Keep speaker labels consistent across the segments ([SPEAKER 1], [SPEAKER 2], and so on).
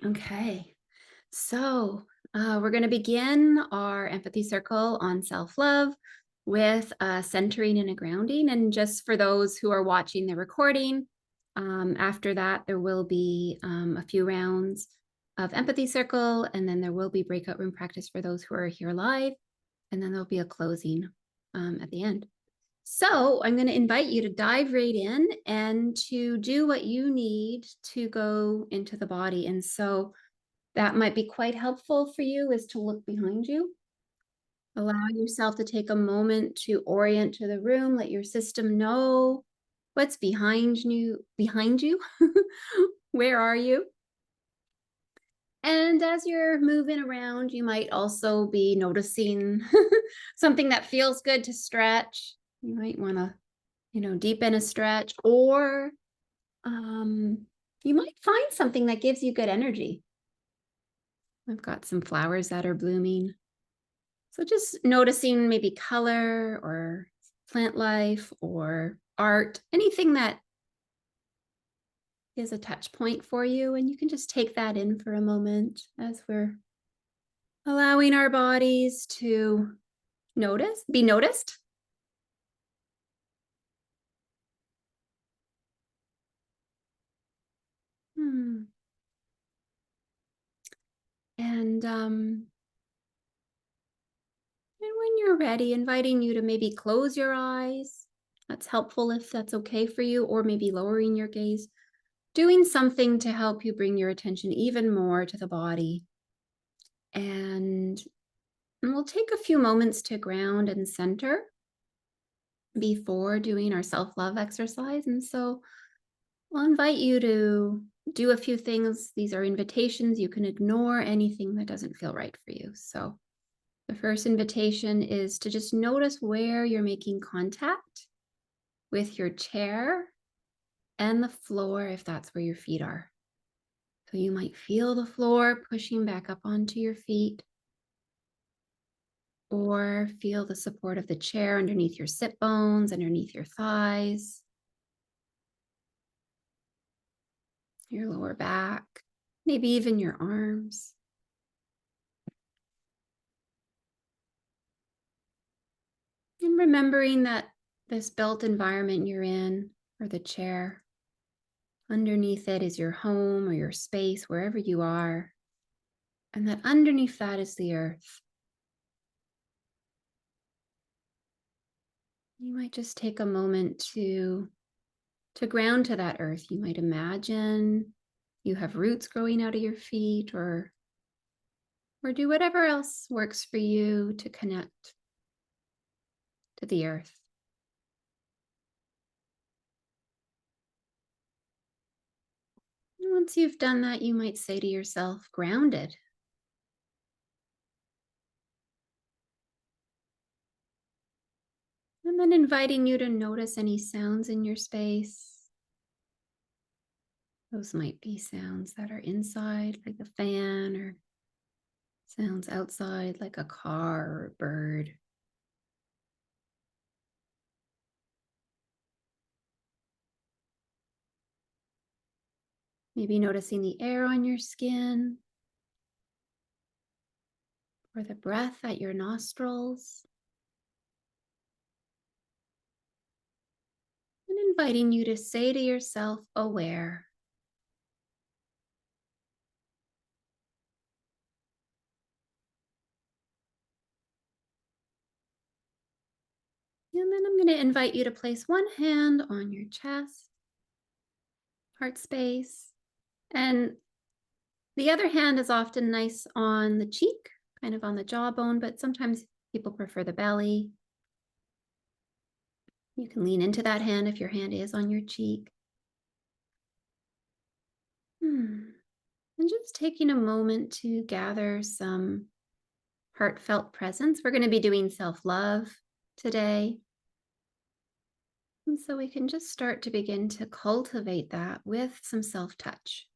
[SPEAKER 1] Okay. So we're going to begin our empathy circle on self love with centering and a grounding. And just for those who are watching the recording, after that, there will be a few rounds of empathy circle, and then there will be breakout room practice for those who are here live. And then there'll be a closing at the end. So I'm going to invite you to dive right in and to do what you need to go into the body. And so that might be quite helpful for you is to look behind you. Allow yourself to take a moment to orient to the room, let your system know what's behind you. Where are you? And as you're moving around, you might also be noticing something that feels good to stretch. You might want to, deepen a stretch, or you might find something that gives you good energy. I've got some flowers that are blooming. So just noticing maybe color or plant life or art, anything that is a touch point for you. And you can just take that in for a moment as we're allowing our bodies to be noticed. Hmm. And when you're ready, inviting you to maybe close your eyes. That's helpful if that's okay for you, or maybe lowering your gaze, doing something to help you bring your attention even more to the body. And we'll take a few moments to ground and center before doing our self-love exercise. And so I'll invite you to do a few things. These are invitations. You can ignore anything that doesn't feel right for you. So the first invitation is to just notice where you're making contact with your chair and the floor, if that's where your feet are. So you might feel the floor pushing back up onto your feet, or feel the support of the chair underneath your sit bones, underneath your thighs, your lower back, maybe even your arms. And remembering that this built environment you're in, or the chair, underneath it is your home or your space, wherever you are. And that underneath that is the earth. You might just take a moment to ground to that earth. You might imagine you have roots growing out of your feet, or do whatever else works for you to connect to the earth. And once you've done that, you might say to yourself, grounded. And then inviting you to notice any sounds in your space. Those might be sounds that are inside, like a fan, or sounds outside, like a car or a bird. Maybe noticing the air on your skin, or the breath at your nostrils. And inviting you to say to yourself, aware. And then I'm going to invite you to place one hand on your chest, heart space, and the other hand is often nice on the cheek, kind of on the jawbone, but sometimes people prefer the belly. You can lean into that hand if your hand is on your cheek. And just taking a moment to gather some heartfelt presence. We're going to be doing self-love today. And so we can just start to begin to cultivate that with some self-touch.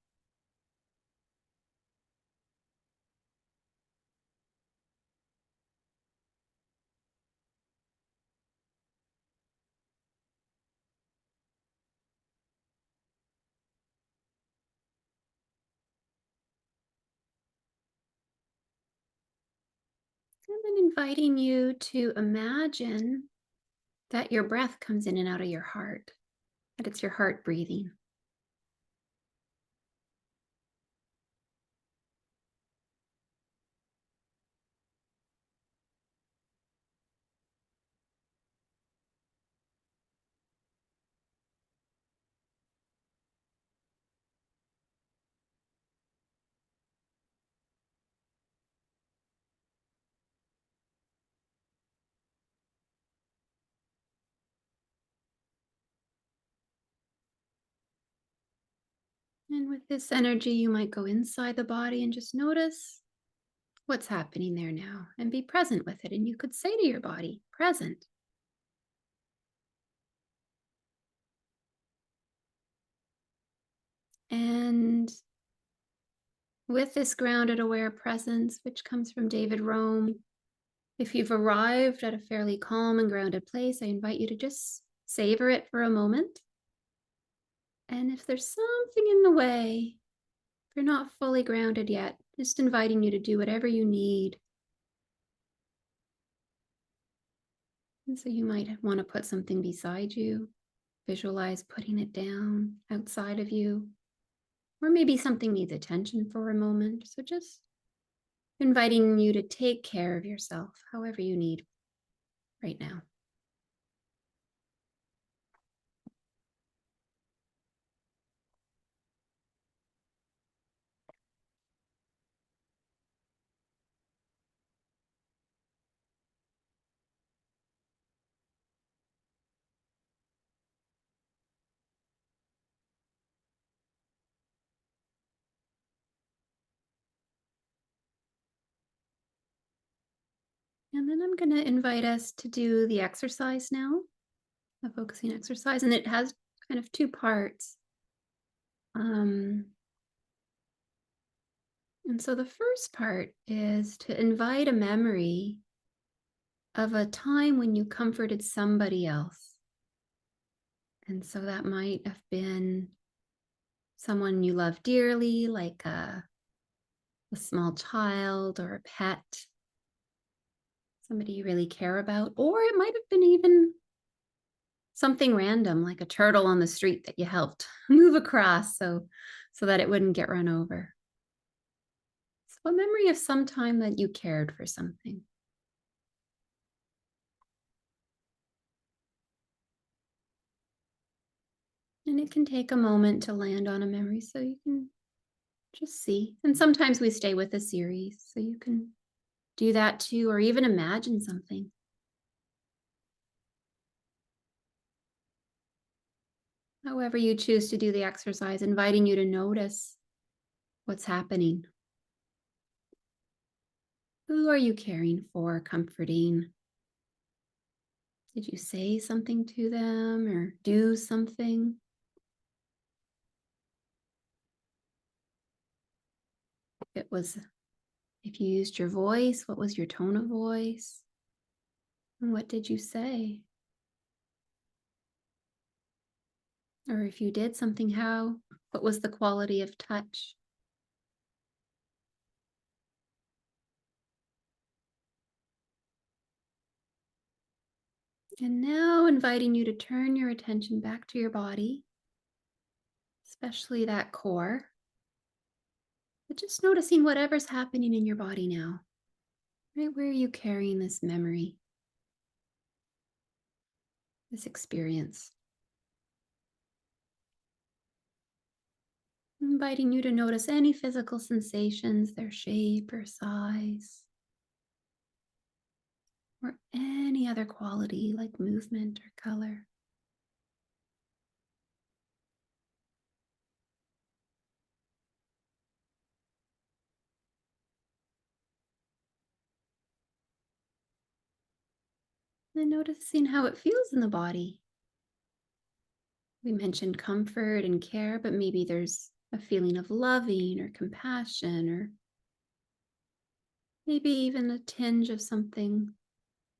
[SPEAKER 1] And then inviting you to imagine that your breath comes in and out of your heart, that it's your heart breathing. And with this energy, you might go inside the body and just notice what's happening there now and be present with it. And you could say to your body, present. And with this grounded, aware presence, which comes from David Rome, if you've arrived at a fairly calm and grounded place, I invite you to just savor it for a moment. And if there's something in the way, if you're not fully grounded yet, just inviting you to do whatever you need. And so you might want to put something beside you, visualize putting it down outside of you, or maybe something needs attention for a moment. So just inviting you to take care of yourself however you need right now. And then I'm going to invite us to do the exercise now, the focusing exercise. And it has kind of two parts. And so the first part is to invite a memory of a time when you comforted somebody else. And so that might have been someone you love dearly, like a small child or a pet, somebody you really care about, or it might have been even something random, like a turtle on the street that you helped move across so that it wouldn't get run over. So a memory of some time that you cared for something. And it can take a moment to land on a memory so you can just see. And sometimes we stay with a series, so you can do that too, or even imagine something. However you choose to do the exercise, inviting you to notice what's happening. Who are you caring for, comforting? Did you say something to them or do something? If you used your voice, what was your tone of voice? And what did you say? Or if you did something, what was the quality of touch? And now inviting you to turn your attention back to your body, especially that core, but just noticing whatever's happening in your body now. Right, where are you carrying this memory, this experience? Inviting you to notice any physical sensations, their shape or size, or any other quality like movement or color. And noticing how it feels in the body. We mentioned comfort and care, but maybe there's a feeling of loving or compassion, or maybe even a tinge of something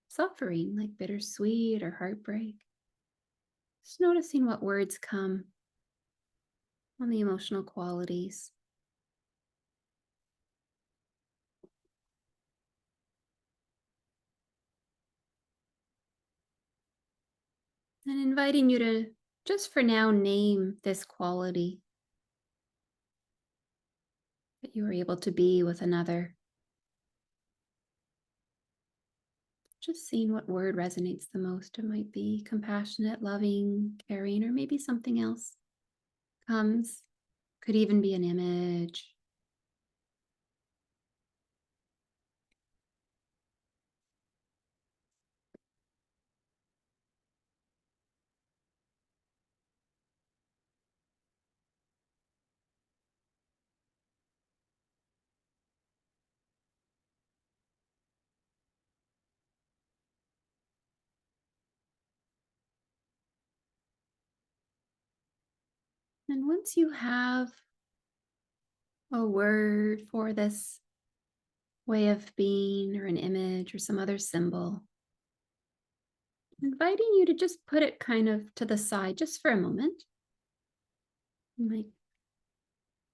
[SPEAKER 1] suffering, like bittersweet or heartbreak. Just noticing what words come on the emotional qualities. And inviting you to just for now name this quality that you were able to be with another. Just seeing what word resonates the most. It might be compassionate, loving, caring, or maybe something else comes. Could even be an image. And once you have a word for this way of being or an image or some other symbol, inviting you to just put it kind of to the side just for a moment. You might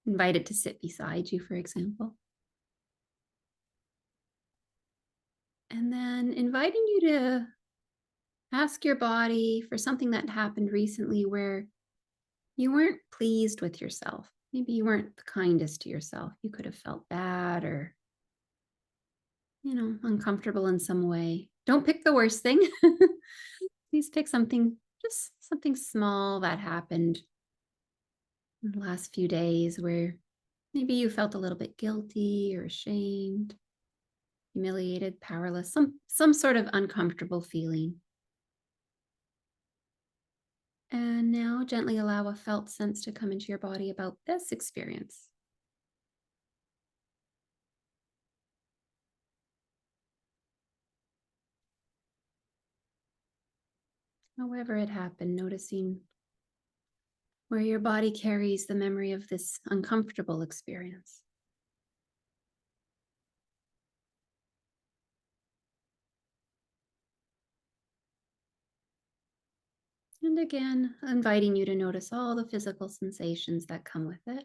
[SPEAKER 1] invite it to sit beside you, for example. And then inviting you to ask your body for something that happened recently where you weren't pleased with yourself. Maybe you weren't the kindest to yourself. You could have felt bad or, uncomfortable in some way. Don't pick the worst thing. Please pick something, just something small that happened in the last few days where maybe you felt a little bit guilty or ashamed, humiliated, powerless, some sort of uncomfortable feeling. And now gently allow a felt sense to come into your body about this experience. However it happened, noticing where your body carries the memory of this uncomfortable experience. And again, inviting you to notice all the physical sensations that come with it.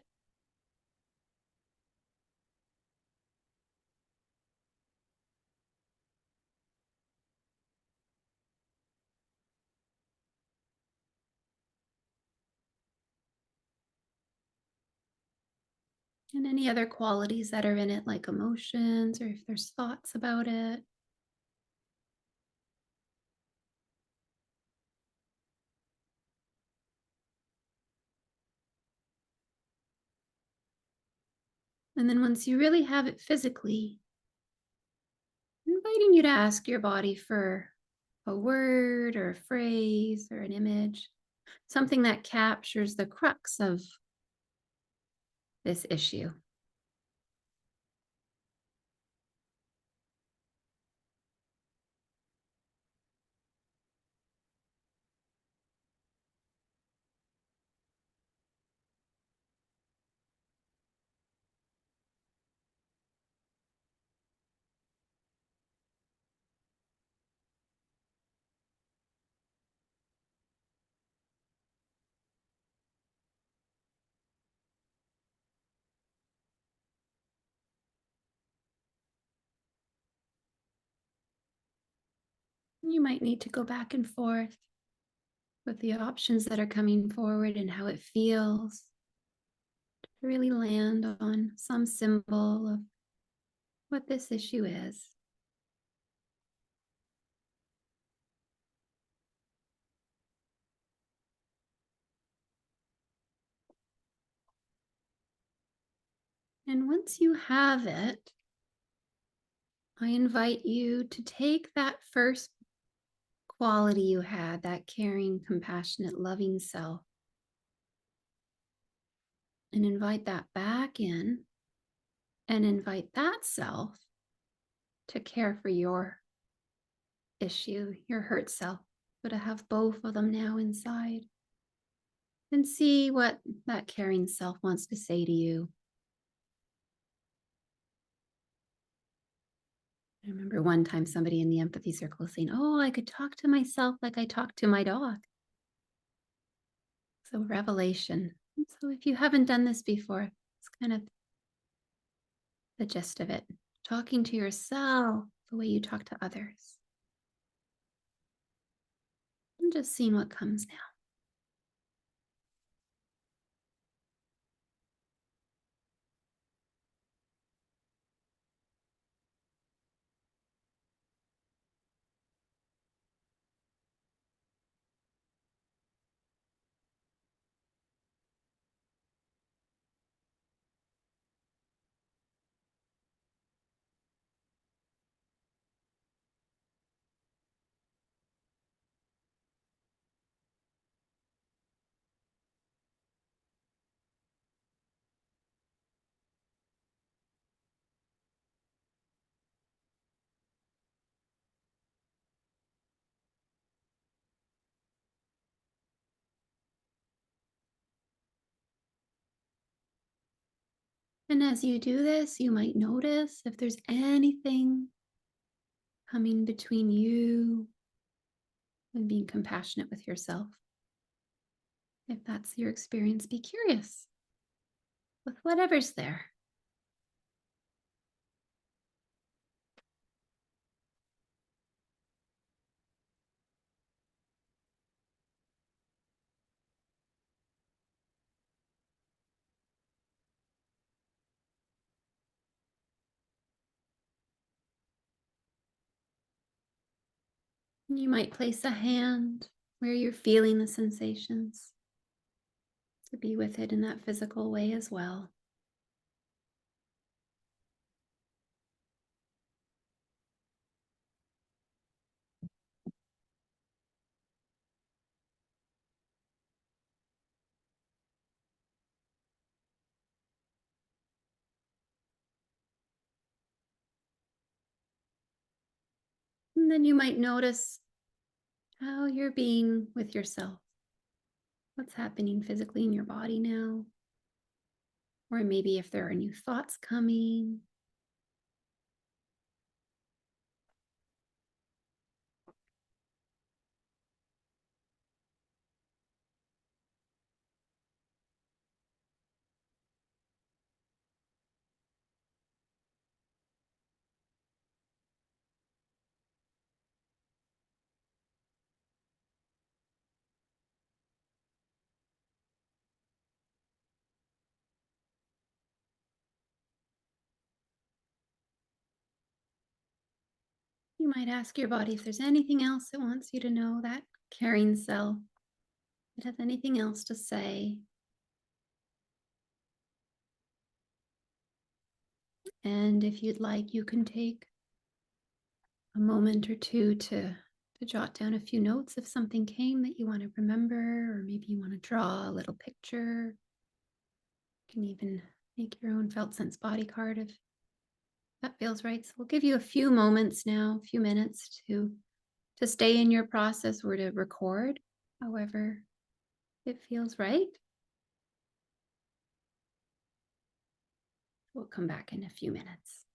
[SPEAKER 1] And any other qualities that are in it, like emotions or if there's thoughts about it. And then once you really have it physically, inviting you to ask your body for a word or a phrase or an image, something that captures the crux of this issue. You might need to go back and forth with the options that are coming forward and how it feels to really land on some symbol of what this issue is. And once you have it, I invite you to take that first quality you had, that caring, compassionate, loving self, and invite that back in and invite that self to care for your issue, your hurt self, but to have both of them now inside and see what that caring self wants to say to you. I remember one time somebody in the empathy circle saying, "Oh, I could talk to myself like I talk to my dog." So, revelation. And so, if you haven't done this before, it's kind of the gist of it, talking to yourself the way you talk to others. and just seeing what comes now. And as you do this, you might notice if there's anything coming between you and being compassionate with yourself. If that's your experience, be curious with whatever's there. You might place a hand where you're feeling the sensations to be with it in that physical way as well. And then you might notice how you're being with yourself. What's happening physically in your body now? Or maybe if there are new thoughts coming. You might ask your body if there's anything else it wants you to know, that caring self. If it has anything else to say. And if you'd like, you can take a moment or two to jot down a few notes if something came that you want to remember, or maybe you want to draw a little picture. You can even make your own felt sense body card if that feels right. So we'll give you a few moments now, a few minutes to stay in your process or to record however it feels right. We'll come back in a few minutes.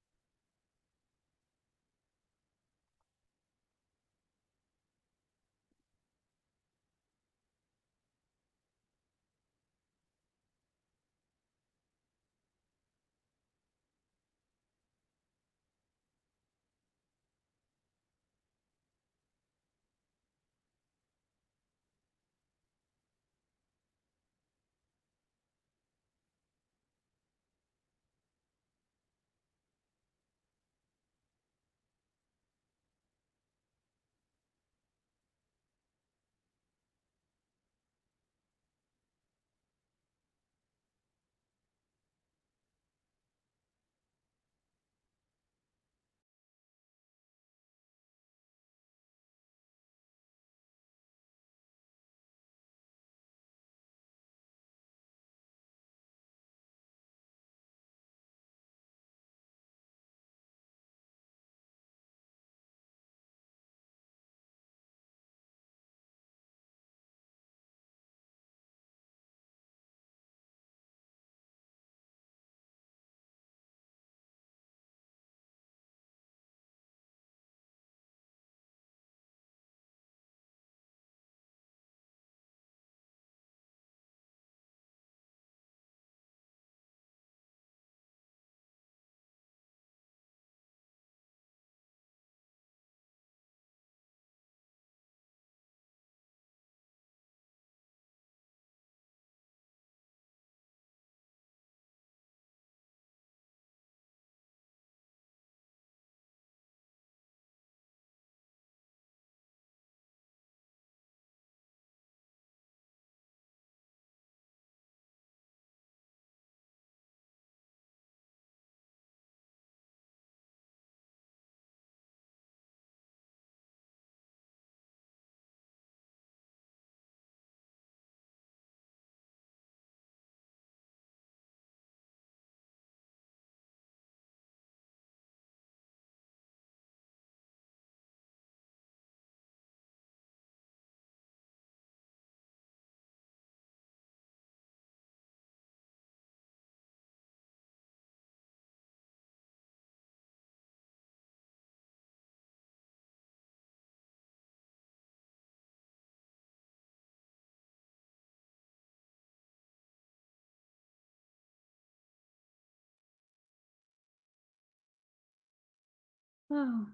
[SPEAKER 1] Oh,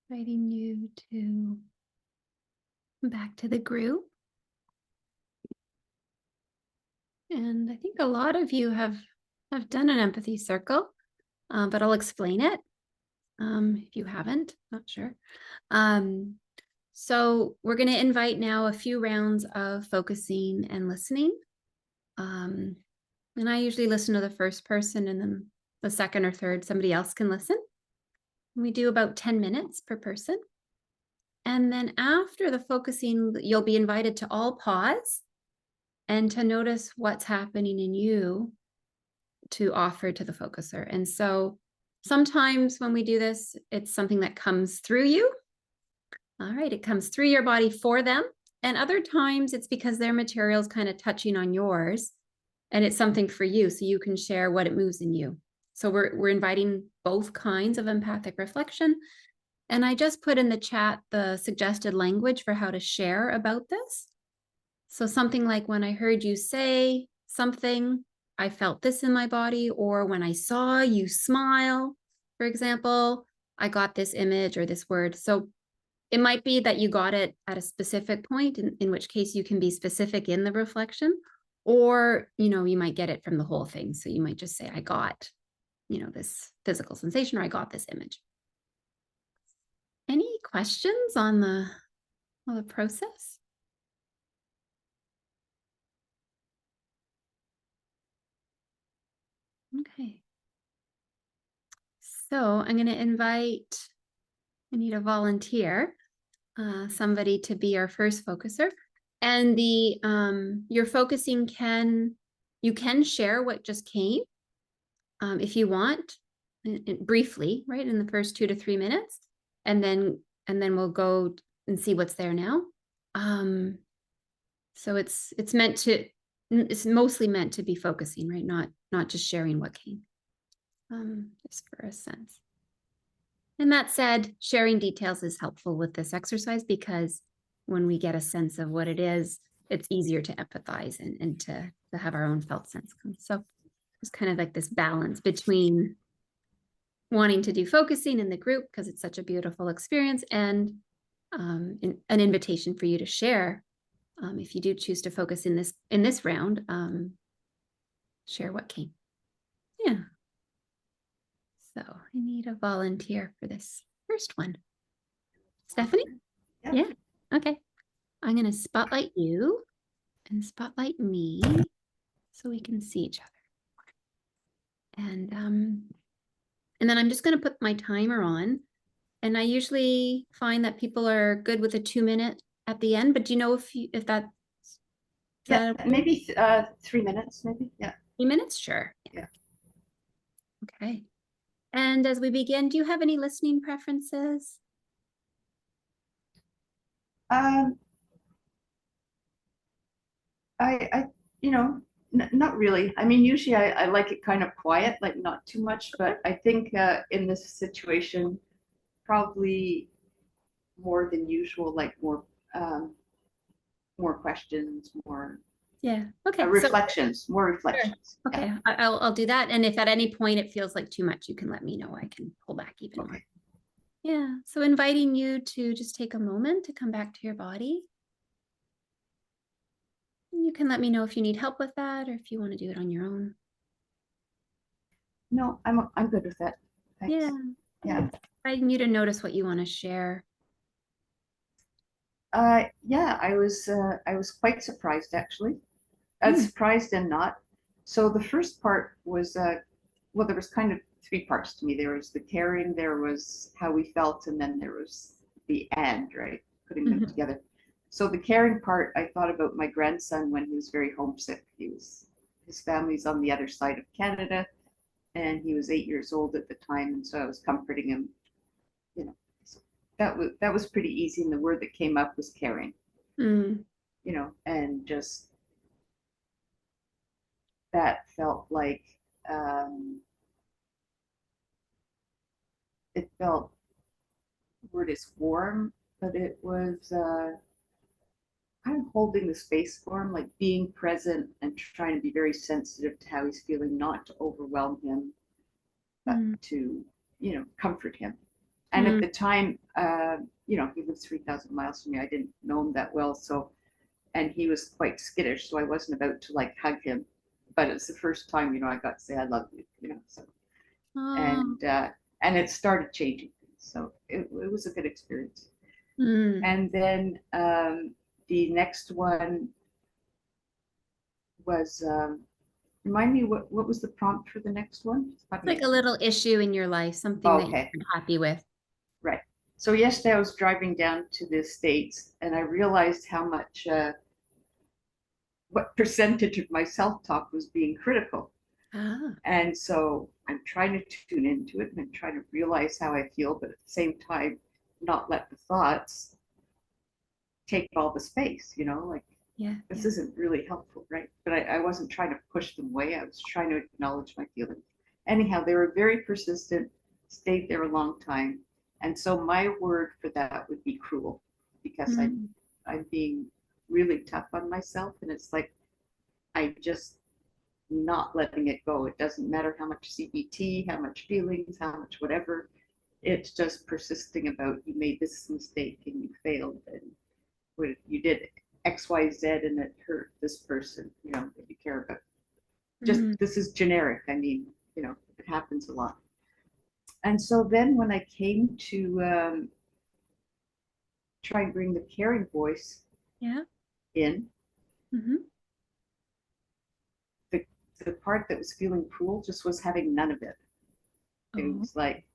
[SPEAKER 1] inviting you to come back to the group. And I think a lot of you have done an empathy circle, but I'll explain it if you haven't, not sure. So we're going to invite now a few rounds of focusing and listening. And I usually listen to the first person, and then the second or third, somebody else can listen. We do about 10 minutes per person. And then after the focusing, you'll be invited to all pause and to notice what's happening in you to offer to the focuser. And so sometimes when we do this, it's something that comes through you. All right, it comes through your body for them. And other times it's because their material is kind of touching on yours and it's something for you, so you can share what it moves in you. So we're inviting both kinds of empathic reflection. And I just put in the chat the suggested language for how to share about this. So something like, when I heard you say something, I felt this in my body, or when I saw you smile, for example, I got this image or this word. So it might be that you got it at a specific point, in which case you can be specific in the reflection, or, you might get it from the whole thing. So you might just say, I got, this physical sensation, or I got this image. Any questions on the process? Okay. So I'm going to invite, I need a volunteer, somebody to be our first focuser. And your focusing you can share what just came if you want, briefly, right, in the first 2 to 3 minutes, and then we'll go and see what's there now. So it's mostly meant to be focusing, right? Not just sharing what came, just for a sense. And that said, sharing details is helpful with this exercise, because when we get a sense of what it is, it's easier to empathize and to have our own felt sense come. So it's kind of like this balance between wanting to do focusing in the group because it's such a beautiful experience, and an invitation for you to share. If you do choose to focus in this round, share what came. Yeah. So I need a volunteer for this first one. Stephanie? Yeah. Okay. I'm going to spotlight you and spotlight me so we can see each other. And then I'm just going to put my timer on. And I usually find that people are good with a 2-minute at the end, but do you know if that?
[SPEAKER 2] Yeah, maybe 3 minutes, maybe. Yeah.
[SPEAKER 1] 3 minutes? Sure.
[SPEAKER 2] Yeah.
[SPEAKER 1] Okay. And as we begin, do you have any listening preferences?
[SPEAKER 2] I not really. I mean, usually I like it kind of quiet, like not too much, but I think in this situation, probably more than usual, like more questions, more
[SPEAKER 1] Yeah. Okay.
[SPEAKER 2] reflections, more reflections.
[SPEAKER 1] Sure. Okay.
[SPEAKER 2] Yeah.
[SPEAKER 1] I'll do that. And if at any point it feels like too much, you can let me know. I can pull back even more. Yeah. So inviting you to just take a moment to come back to your body. You can let me know if you need help with that, or if you want to do it on your own.
[SPEAKER 2] No, I'm good with that. Thanks.
[SPEAKER 1] Yeah.
[SPEAKER 2] Yeah.
[SPEAKER 1] Inviting you to notice what you want to share.
[SPEAKER 2] Yeah, I was quite surprised actually. Surprised and not. So the first part was well, there was kind of 3 parts to me. There was the caring, there was how we felt, and then there was the and, right? Putting them together. So the caring part, I thought about my grandson when he was very homesick. His family's on the other side of Canada, and he was 8 years old at the time, and so I was comforting him, you know. So that was pretty easy, and the word that came up was caring. And just that felt like it felt, the word is warm, but it was kind of holding the space for him, like being present and trying to be very sensitive to how he's feeling, not to overwhelm him, but to comfort him. And at the time, he lives 3,000 miles from me. I didn't know him that well. So, and he was quite skittish. So I wasn't about to like hug him, but it's the first time, I got to say, I love you, so,
[SPEAKER 1] Oh.
[SPEAKER 2] and, and it started changing. So it was a good experience.
[SPEAKER 1] Mm.
[SPEAKER 2] And then the next one was, remind me what was the prompt for the next one?
[SPEAKER 1] It's like a little issue in your life, something that
[SPEAKER 2] Okay,
[SPEAKER 1] you're happy with.
[SPEAKER 2] right. So yesterday I was driving down to the States and I realized how much, what percentage of my self-talk was being critical.
[SPEAKER 1] Ah,
[SPEAKER 2] And so I'm trying to tune into it and I'm trying to realize how I feel, but at the same time, not let the thoughts take all the space, like
[SPEAKER 1] yeah,
[SPEAKER 2] this
[SPEAKER 1] yeah.
[SPEAKER 2] isn't really helpful, right? But I wasn't trying to push them away. I was trying to acknowledge my feelings. Anyhow, they were very persistent, stayed there a long time. And so my word for that would be cruel because
[SPEAKER 1] Mm.
[SPEAKER 2] I'm being really tough on myself. And it's like I just not letting it go. It doesn't matter how much CBT, how much feelings, how much whatever. It's just persisting about you made this mistake and you failed and you did X, Y, Z and it hurt this person, that you care about. Just
[SPEAKER 1] Mm.
[SPEAKER 2] this is generic. I mean, it happens a lot. And so then when I came to try and bring the caring voice
[SPEAKER 1] Yeah.
[SPEAKER 2] in,
[SPEAKER 1] Mm-hmm.
[SPEAKER 2] the, the part that was feeling cruel just was having none of it. It
[SPEAKER 1] Oh.
[SPEAKER 2] was like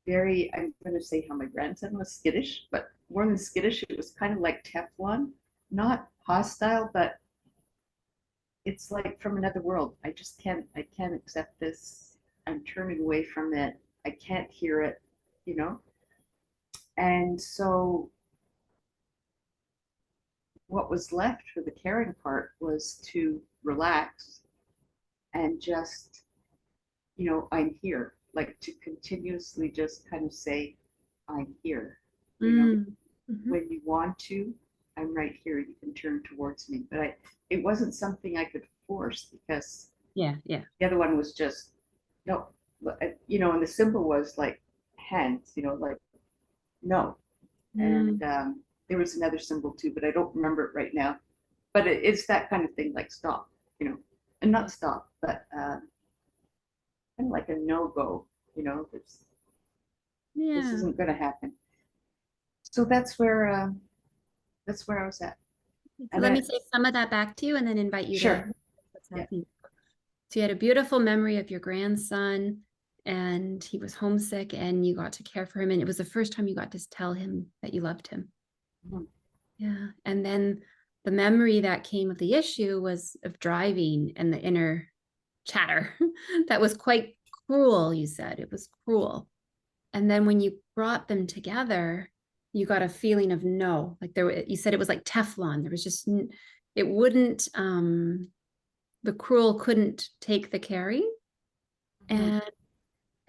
[SPEAKER 2] very, I'm going to say how my grandson was skittish, but more than skittish, it was kind of like Teflon, not hostile, but it's like from another world. I can't accept this. I'm turning away from it. I can't hear it, you know? And so what was left for the caring part was to relax and just, I'm here, like to continuously just kind of say, I'm here, you know?
[SPEAKER 1] Mm. Mm-hmm.
[SPEAKER 2] When you want to, I'm right here. You can turn towards me. But it wasn't something I could force because
[SPEAKER 1] Yeah, yeah.
[SPEAKER 2] the other one was just no, and the symbol was like hands, like no. And
[SPEAKER 1] Mm.
[SPEAKER 2] there was another symbol too, but I don't remember it right now. But it's that kind of thing, like stop, and
[SPEAKER 1] Yeah.
[SPEAKER 2] not stop, but kind of like a no go. This
[SPEAKER 1] Yeah.
[SPEAKER 2] isn't going to happen. So that's where I was at,
[SPEAKER 1] So
[SPEAKER 2] and
[SPEAKER 1] let me
[SPEAKER 2] then
[SPEAKER 1] say some of that back to you and then invite you to
[SPEAKER 2] sure,
[SPEAKER 1] what's
[SPEAKER 2] yeah.
[SPEAKER 1] happening. So you had a beautiful memory of your grandson and he was homesick and you got to care for him. And it was the first time you got to tell him that you loved him.
[SPEAKER 2] Mhm.
[SPEAKER 1] Yeah. And then the memory that came of the issue was of driving and the inner chatter that was quite cruel, you said. It was cruel. And then when you brought them together, you got a feeling of no, like you said it was like Teflon. There was just, it wouldn't, the cruel couldn't take the caring.
[SPEAKER 2] Mhm.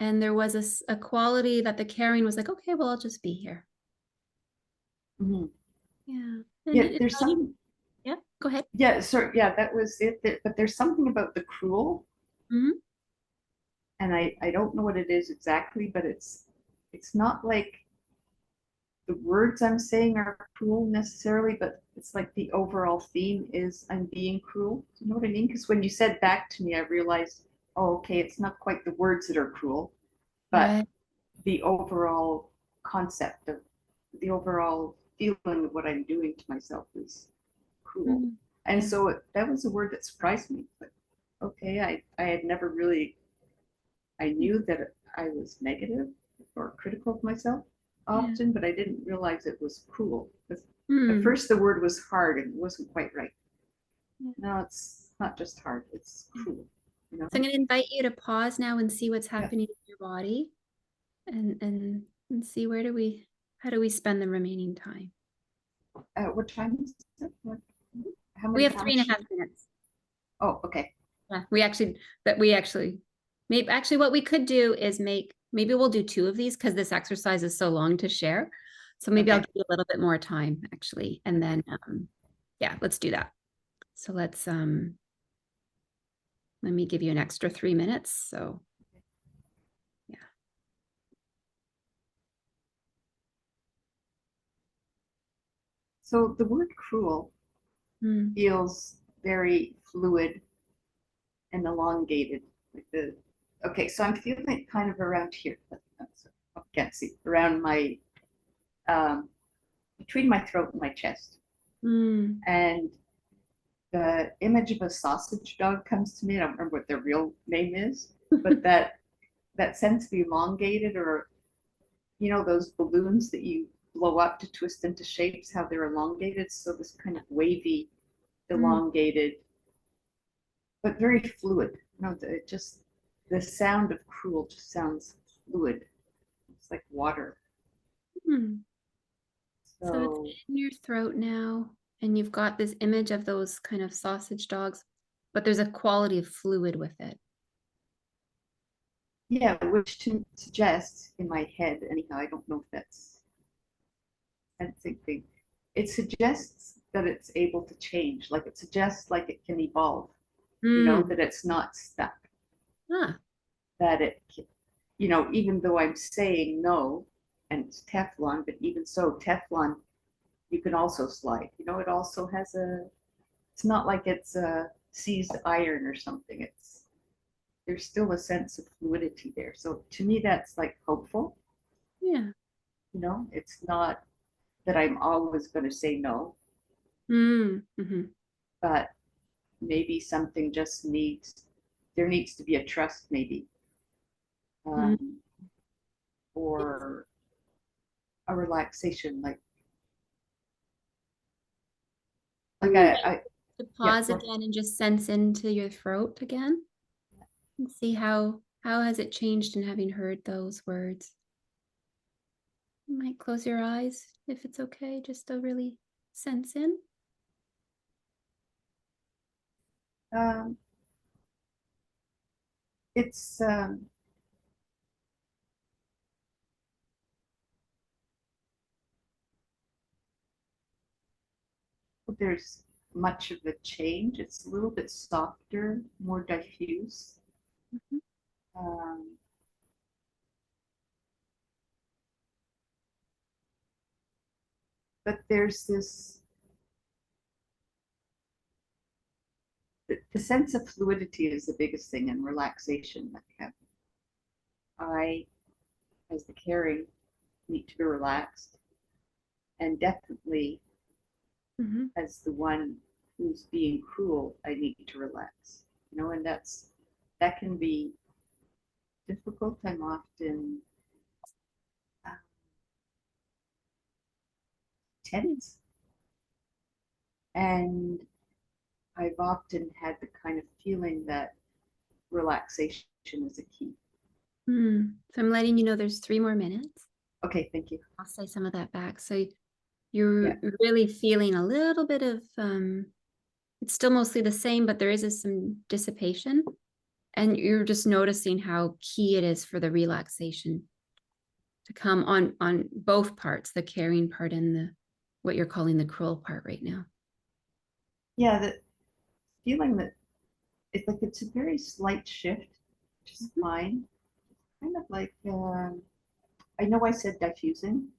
[SPEAKER 1] And there was a quality that the caring was like, okay, well, I'll just be here.
[SPEAKER 2] Mhm.
[SPEAKER 1] Yeah. And
[SPEAKER 2] Yeah, there's some.
[SPEAKER 1] yeah, go ahead.
[SPEAKER 2] Yeah, so yeah, that was it. But there's something about the cruel,
[SPEAKER 1] Mhm.
[SPEAKER 2] and I don't know what it is exactly, but it's not like the words I'm saying are cruel necessarily, but it's like the overall theme is I'm being cruel. Do you know what I mean? Because when you said back to me, I realized, oh, okay, it's not quite the words that are cruel, but
[SPEAKER 1] Right.
[SPEAKER 2] the overall concept of the overall feeling of what I'm doing to myself is cruel.
[SPEAKER 1] Mhm.
[SPEAKER 2] And
[SPEAKER 1] Yeah.
[SPEAKER 2] so that was a word that surprised me. But okay, I had never really, I knew that I was negative or critical of myself
[SPEAKER 1] Yeah.
[SPEAKER 2] often, but I didn't realize it was cruel. Because at
[SPEAKER 1] Mm.
[SPEAKER 2] first the word was hard and it wasn't quite right.
[SPEAKER 1] Yeah.
[SPEAKER 2] No, it's not just hard, it's
[SPEAKER 1] Yeah.
[SPEAKER 2] cruel, you
[SPEAKER 1] So I'm
[SPEAKER 2] know?
[SPEAKER 1] going to invite you to pause now and see what's
[SPEAKER 2] Yeah.
[SPEAKER 1] happening in your body and see how do we spend the remaining time?
[SPEAKER 2] What time is it?
[SPEAKER 1] We have
[SPEAKER 2] How
[SPEAKER 1] three and a
[SPEAKER 2] much?
[SPEAKER 1] half minutes.
[SPEAKER 2] Oh, okay.
[SPEAKER 1] Yeah, maybe actually what we could do is maybe we'll do two of these because this exercise is so long to share. So maybe I'll
[SPEAKER 2] Okay.
[SPEAKER 1] give you a little bit more time actually. And
[SPEAKER 2] Okay.
[SPEAKER 1] then yeah, let's do that. So let me give you an extra 3 minutes. So
[SPEAKER 2] So the word cruel
[SPEAKER 1] Mm.
[SPEAKER 2] feels very fluid and elongated. Like the okay, so I'm feeling it kind of around here. I can't see around my um, between my throat and my chest,
[SPEAKER 1] Mm.
[SPEAKER 2] and the image of a sausage dog comes to me. I don't remember what their real name is, but that sense of elongated, or those balloons that you blow up to twist into shapes, how they're elongated. So this kind of wavy,
[SPEAKER 1] Mm.
[SPEAKER 2] elongated, but very fluid. It just the sound of cruel just sounds fluid. It's like water.
[SPEAKER 1] Mm. So it's
[SPEAKER 2] So
[SPEAKER 1] in your throat now, and you've got this image of those kind of sausage dogs, but there's a quality of fluid with it.
[SPEAKER 2] yeah, which to suggest in my head, anyhow, I don't know if that's a thing. It suggests that it's able to change, like it suggests like it can evolve,
[SPEAKER 1] Mm.
[SPEAKER 2] that it's not stuck,
[SPEAKER 1] Ah.
[SPEAKER 2] that even though I'm saying no and it's Teflon, but even so, Teflon, you can also slide. It also has it's not like it's a seized iron or something. There's still a sense of fluidity there. So to me, that's like hopeful.
[SPEAKER 1] Yeah.
[SPEAKER 2] It's not that I'm always going to say no,
[SPEAKER 1] Mm. Hmm.
[SPEAKER 2] but maybe something just there needs to be a trust, maybe,
[SPEAKER 1] Mm.
[SPEAKER 2] um, or a relaxation, like
[SPEAKER 1] Mm. To
[SPEAKER 2] yeah,
[SPEAKER 1] pause again and just sense into your throat again and see how has it changed in having heard those words. You might close your eyes if it's okay, just to really sense in.
[SPEAKER 2] um, it's there's much of a change. It's a little bit softer, more diffuse.
[SPEAKER 1] Mhm.
[SPEAKER 2] Um, but there's the sense of fluidity is the biggest thing, and relaxation. Like I, as the caring, need to be relaxed, and definitely
[SPEAKER 1] Mhm.
[SPEAKER 2] as the one who's being cruel, I need to relax. And that can be difficult. I'm often uh,
[SPEAKER 1] Yeah.
[SPEAKER 2] tense, and I've often had the kind of feeling that relaxation is a key.
[SPEAKER 1] Mm. So I'm letting you know there's 3 more minutes.
[SPEAKER 2] Okay, thank you.
[SPEAKER 1] I'll say some of that back. So you're
[SPEAKER 2] Yeah,
[SPEAKER 1] really feeling a little bit of it's still mostly the same, but there is some dissipation. And you're just noticing how key it is for the relaxation to come on both parts, the caring part and the what you're calling the cruel part right now.
[SPEAKER 2] yeah, the feeling that it's a very slight shift, which is
[SPEAKER 1] Mhm.
[SPEAKER 2] fine. Kind of like I know I said diffusing,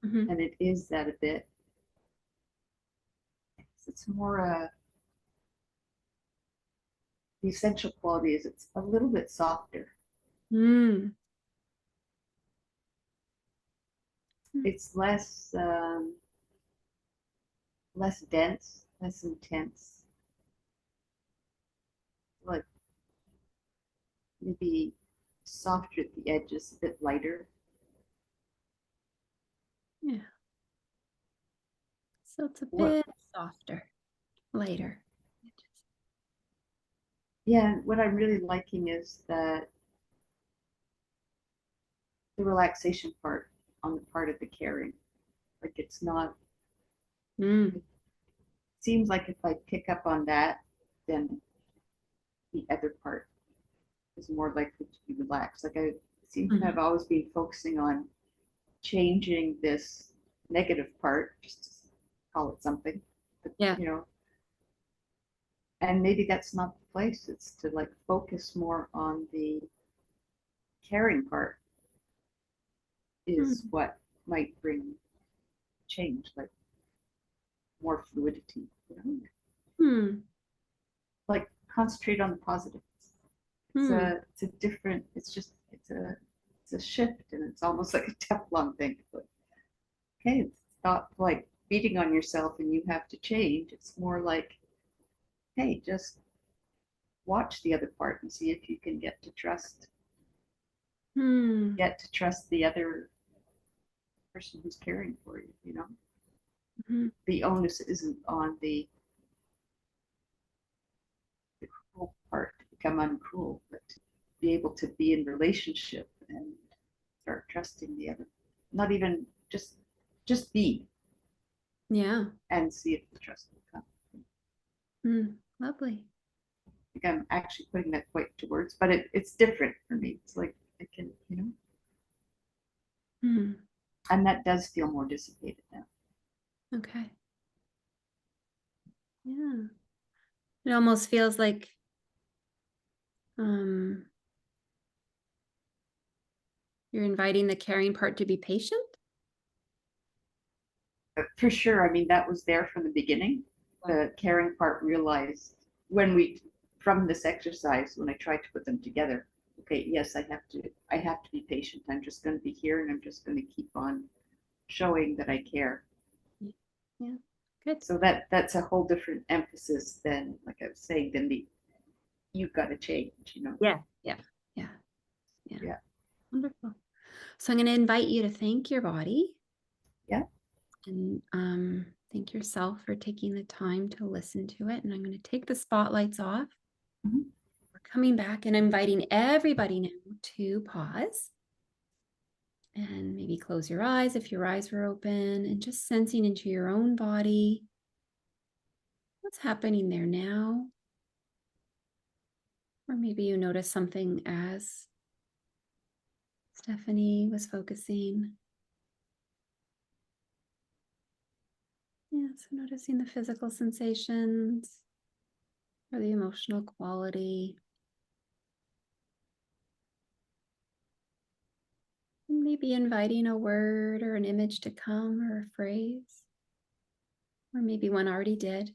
[SPEAKER 1] Mhm.
[SPEAKER 2] and it is that a bit. It's more the essential quality is it's a little bit softer.
[SPEAKER 1] Mm. Mm.
[SPEAKER 2] It's less dense, less intense. Like maybe softer at the edges, a bit lighter.
[SPEAKER 1] Yeah. So it's a
[SPEAKER 2] What?
[SPEAKER 1] bit softer, lighter.
[SPEAKER 2] Yeah, what I'm really liking is that the relaxation part on the part of the caring. Like it's not.
[SPEAKER 1] Mm.
[SPEAKER 2] It seems like if I pick up on that, then the other part is more likely to be relaxed. Like it seems like I've
[SPEAKER 1] Mhm.
[SPEAKER 2] always been focusing on changing this negative part, just to call it something, but,
[SPEAKER 1] Yeah.
[SPEAKER 2] and maybe that's not the place. It's to like focus more on the caring part is
[SPEAKER 1] Mm.
[SPEAKER 2] what might bring change. Like more fluidity, you know?
[SPEAKER 1] Hmm.
[SPEAKER 2] Like concentrate on the positives.
[SPEAKER 1] Hmm.
[SPEAKER 2] It's a different, it's a shift, and it's almost like a Teflon thing. But okay, it's not like beating on yourself and you have to change. It's more like, hey, just watch the other part and see if you can
[SPEAKER 1] Hmm.
[SPEAKER 2] get to trust the other person who's caring for you, you know?
[SPEAKER 1] Hmm.
[SPEAKER 2] The onus isn't on the cruel part to become uncruel, but to be able to be in relationship and start trusting the other. Not even just be
[SPEAKER 1] Yeah.
[SPEAKER 2] and see if the trust will come.
[SPEAKER 1] Hmm. Lovely.
[SPEAKER 2] I think I'm actually putting that quite to words, but it's different for me. It's like I can, you know,
[SPEAKER 1] Hmm.
[SPEAKER 2] and that does feel more dissipated now.
[SPEAKER 1] Okay. Yeah. It almost feels like um you're inviting the caring part to be patient.
[SPEAKER 2] But for sure, I mean, that was there from the beginning. The caring part realized when we, from this exercise, when I tried to put them together, okay, yes, I have to be patient. I'm just going to be here and I'm just going to keep on showing that I care.
[SPEAKER 1] Yeah. Good.
[SPEAKER 2] So that's a whole different emphasis than, like I was saying, than the you've got to change, you know?
[SPEAKER 1] Yeah. Yeah. Yeah. Yeah.
[SPEAKER 2] Yeah.
[SPEAKER 1] Wonderful. So I'm going to invite you to thank your body
[SPEAKER 2] Yeah.
[SPEAKER 1] and thank yourself for taking the time to listen to it. And I'm going to take the spotlights off.
[SPEAKER 2] Mhm.
[SPEAKER 1] We're coming back and inviting everybody now to pause and maybe close your eyes if your eyes were open and just sensing into your own body. What's happening there now? Or maybe you notice something as Stephanie was focusing. Yeah, so noticing the physical sensations or the emotional quality. And maybe inviting a word or an image to come or a phrase. Or maybe one already did.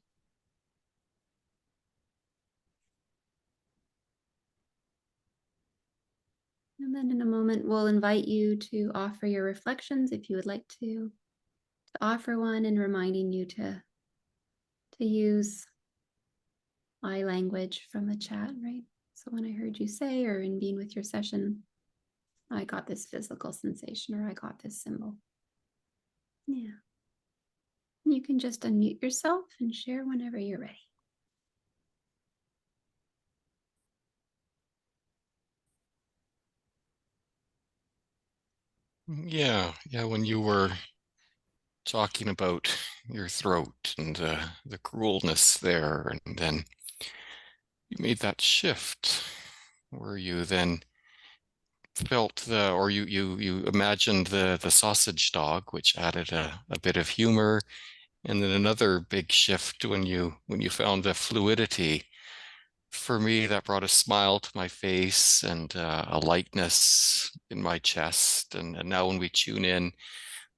[SPEAKER 1] And then in a moment, we'll invite you to offer your reflections if you would like to offer one, and reminding you to use I language from the chat, right? So when I heard you say, or in being with your session, I got this physical sensation, or I got this symbol. Yeah. You can just unmute yourself and share whenever you're ready.
[SPEAKER 3] Yeah, yeah. When you were talking about your throat and the cruelness there, and then you made that shift where you then felt or you imagined the sausage dog, which added a bit of humor, and then another big shift when you found the fluidity. For me, that brought a smile to my face and a lightness in my chest. And now when we tune in,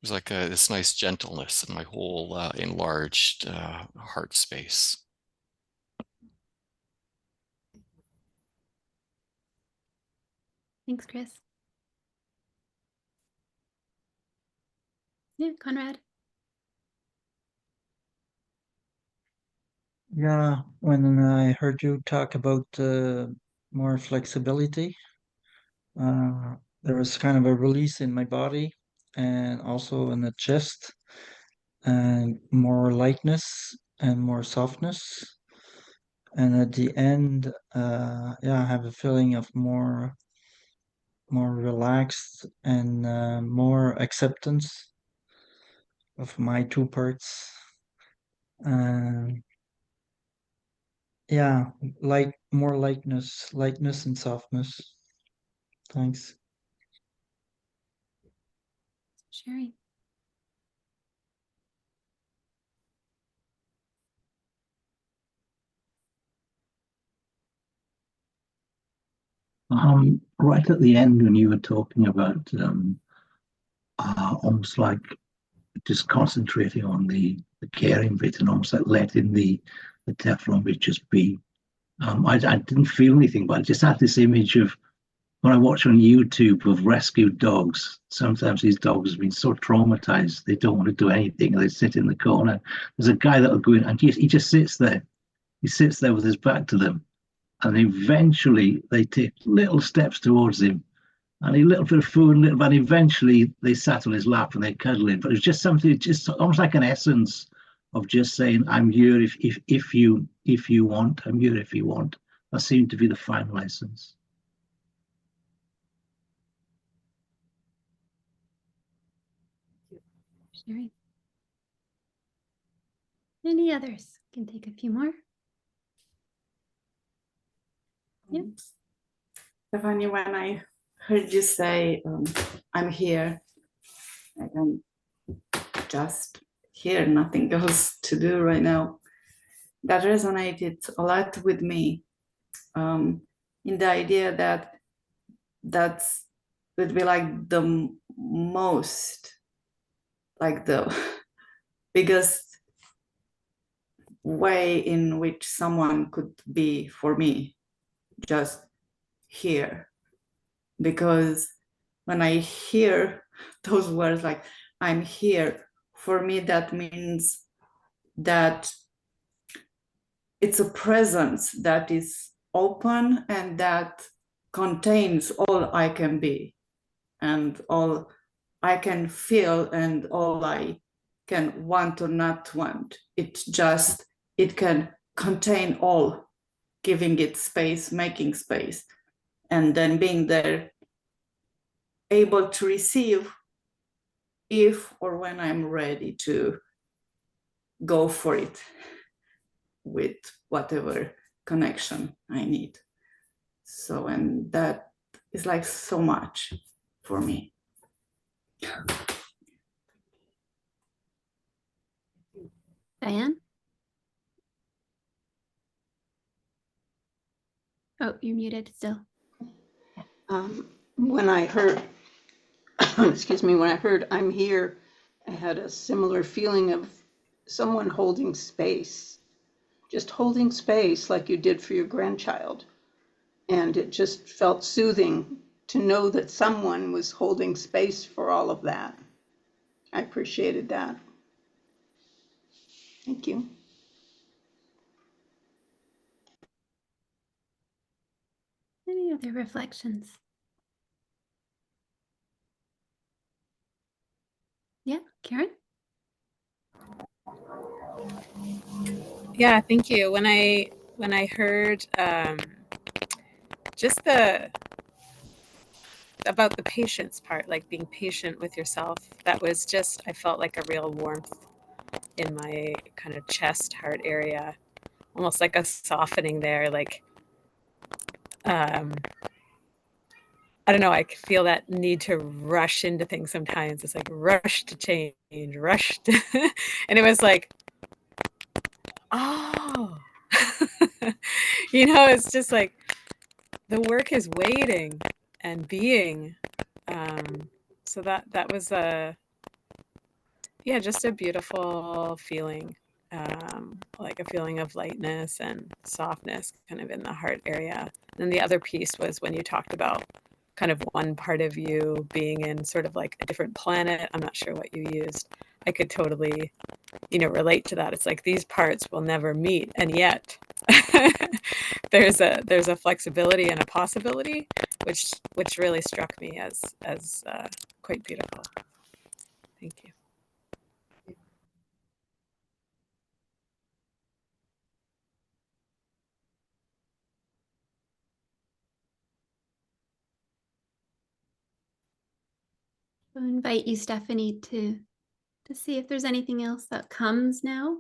[SPEAKER 3] there's like this nice gentleness in my whole enlarged heart space.
[SPEAKER 1] Thanks, Chris. Yeah, Conrad.
[SPEAKER 4] Yeah, when I heard you talk about more flexibility, there was kind of a release in my body and also in the chest, and more lightness and more softness. And at the end, yeah, I have a feeling of more relaxed and more acceptance of my two parts. And yeah, more lightness and softness. Thanks.
[SPEAKER 1] Sharing.
[SPEAKER 5] Right at the end, when you were talking about almost like just concentrating on the caring bit and almost like letting the Teflon bit just be. I didn't feel anything, but I just had this image of when I watch on YouTube of rescued dogs. Sometimes these dogs have been so traumatized they don't want to do anything. They sit in the corner. There's a guy that'll go in and he just sits there. He sits there with his back to them, and eventually they take little steps towards him, and a little bit of food, and eventually they sat on his lap and they cuddle him. But it was just something, just almost like an essence of just saying, "I'm here if you want. I'm here if you want." That seemed to be the final essence.
[SPEAKER 1] Sharing. Any others? Can take a few more. Yep.
[SPEAKER 6] Stephanie, when I heard you say, I'm here, like I'm just here, nothing else to do right now, that resonated a lot with me, in the idea that that's would be like the most, like the biggest way in which someone could be for me, just here. Because when I hear those words like I'm here, for me that means that it's a presence that is open and that contains all I can be and all I can feel and all I can want or not want. It can contain all, giving it space, making space, and then being there, able to receive if or when I'm ready to go for it with whatever connection I need. So, and that is like so much for me.
[SPEAKER 1] Diane? Oh, you're muted still.
[SPEAKER 7] When I heard, excuse me, when I heard I'm here, I had a similar feeling of someone holding space, just holding space like you did for your grandchild. And it just felt soothing to know that someone was holding space for all of that. I appreciated that. Thank you.
[SPEAKER 1] Any other reflections? Yeah, Karen?
[SPEAKER 8] Yeah, thank you. When I heard just about the patience part, like being patient with yourself, that was just, I felt like a real warmth in my kind of chest heart area, almost like a softening there, like I don't know, I feel that need to rush into things sometimes. It's like rush to change, rush to and it was like, oh, it's just like the work is waiting and being. So that was just a beautiful feeling, like a feeling of lightness and softness kind of in the heart area. And the other piece was when you talked about kind of one part of you being in sort of like a different planet. I'm not sure what you used. I could totally, relate to that. It's like these parts will never meet, and yet there's a flexibility and a possibility, which really struck me as quite beautiful. Thank you.
[SPEAKER 1] I'll invite you, Stephanie, to see if there's anything else that comes now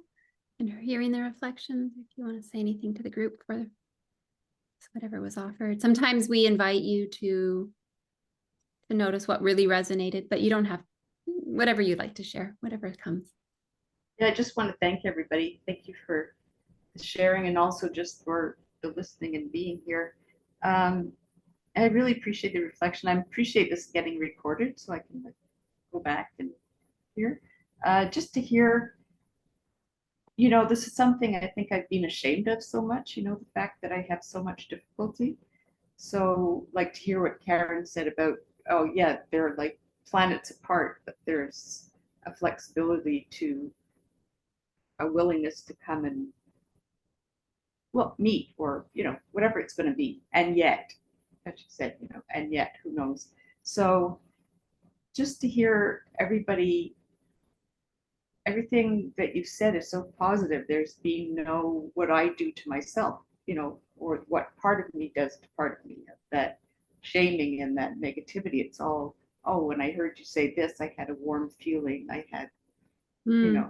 [SPEAKER 1] and hearing the reflections. If you want to say anything to the group for whatever was offered. Sometimes we invite you to notice what really resonated, but you don't have whatever you'd like to share, whatever comes.
[SPEAKER 2] Yeah, I just want to thank everybody. Thank you for sharing and also just for the listening and being here. I really appreciate the reflection. I appreciate this getting recorded so I can go back and hear. just to hear, you know, this is something I think I've been ashamed of so much, you know, the fact that I have so much difficulty. So like to hear what Karen said about, oh yeah, they're like planets apart, but there's a flexibility to a willingness to come and, well, meet or, you know, whatever it's going to be. And yet, as you said, you know, and yet, who knows? So just to hear everybody, everything that you said is so positive. There's been no what I do to myself, you know, or what part of me does to part of me, that shaming and that negativity. It's all, oh, when I heard you say this, I had a warm feeling. I had, you know,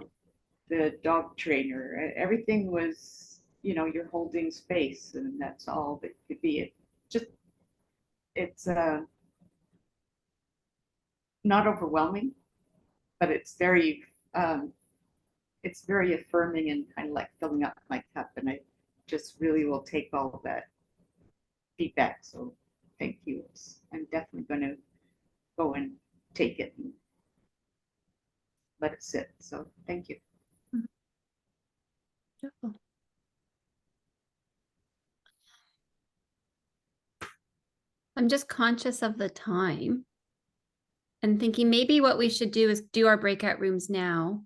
[SPEAKER 2] the dog trainer, everything was, you know, you're holding space and that's all that could be. It just, it's not overwhelming, but it's very affirming and kind of like filling up my cup. And I just really will take all of that feedback. So thank you. I'm definitely going to go and take it and let it sit. So thank you.
[SPEAKER 1] Beautiful. I'm just conscious of the time and thinking maybe what we should do is do our breakout rooms now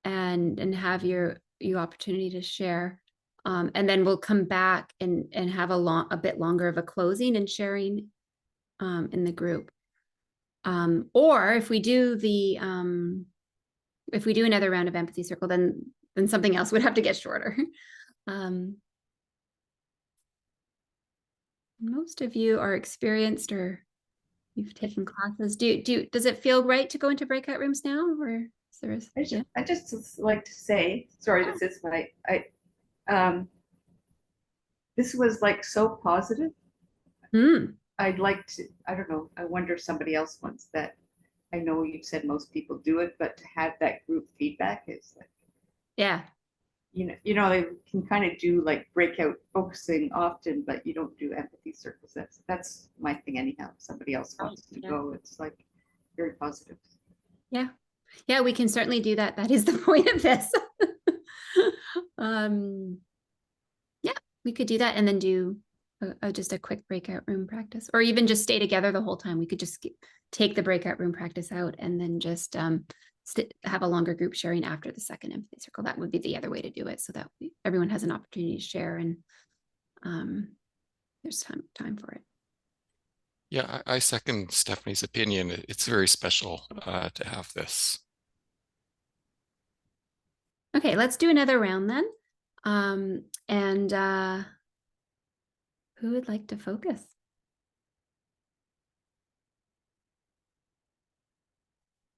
[SPEAKER 1] and have you opportunity to share. And then we'll come back and have a bit longer of a closing and sharing in the group. Or if we do another round of empathy circle, then something else would have to get shorter. Most of you are experienced or you've taken classes. Does it feel right to go into breakout rooms now, or is there?
[SPEAKER 2] I just like to say, sorry, this is this was like so positive. I'd like to, I don't know, I wonder if somebody else wants that. I know you've said most people do it, but to have that group feedback is like,
[SPEAKER 1] yeah,
[SPEAKER 2] you know, they can kind of do like breakout focusing often, but you don't do empathy circles. That's my thing anyhow. If somebody else wants to go, it's like very positive.
[SPEAKER 1] Yeah, we can certainly do that. That is the point of this. Yeah, we could do that and then do just a quick breakout room practice, or even just stay together the whole time. We could just take the breakout room practice out and then just have a longer group sharing after the second empathy circle. That would be the other way to do it, so that everyone has an opportunity to share and there's time for it.
[SPEAKER 3] Yeah, I second Stephanie's opinion. It's very special to have this.
[SPEAKER 1] Okay, let's do another round then. And who would like to focus?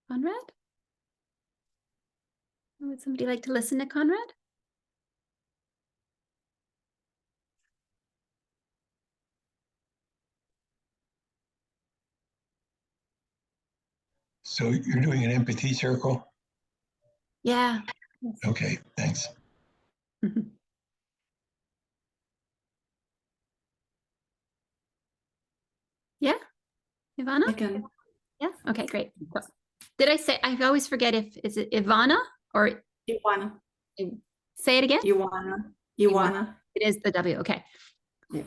[SPEAKER 1] Conrad? Would somebody like to listen to Conrad?
[SPEAKER 9] So you're doing an empathy circle?
[SPEAKER 1] Yeah.
[SPEAKER 9] Okay, thanks.
[SPEAKER 1] Yeah, Ivana?
[SPEAKER 6] I can.
[SPEAKER 1] Yeah, okay, great. Did I say, I always forget is it Ivana or
[SPEAKER 6] Ivana.
[SPEAKER 1] say it again?
[SPEAKER 6] Ivana.
[SPEAKER 1] It is the W, okay.
[SPEAKER 6] Yeah.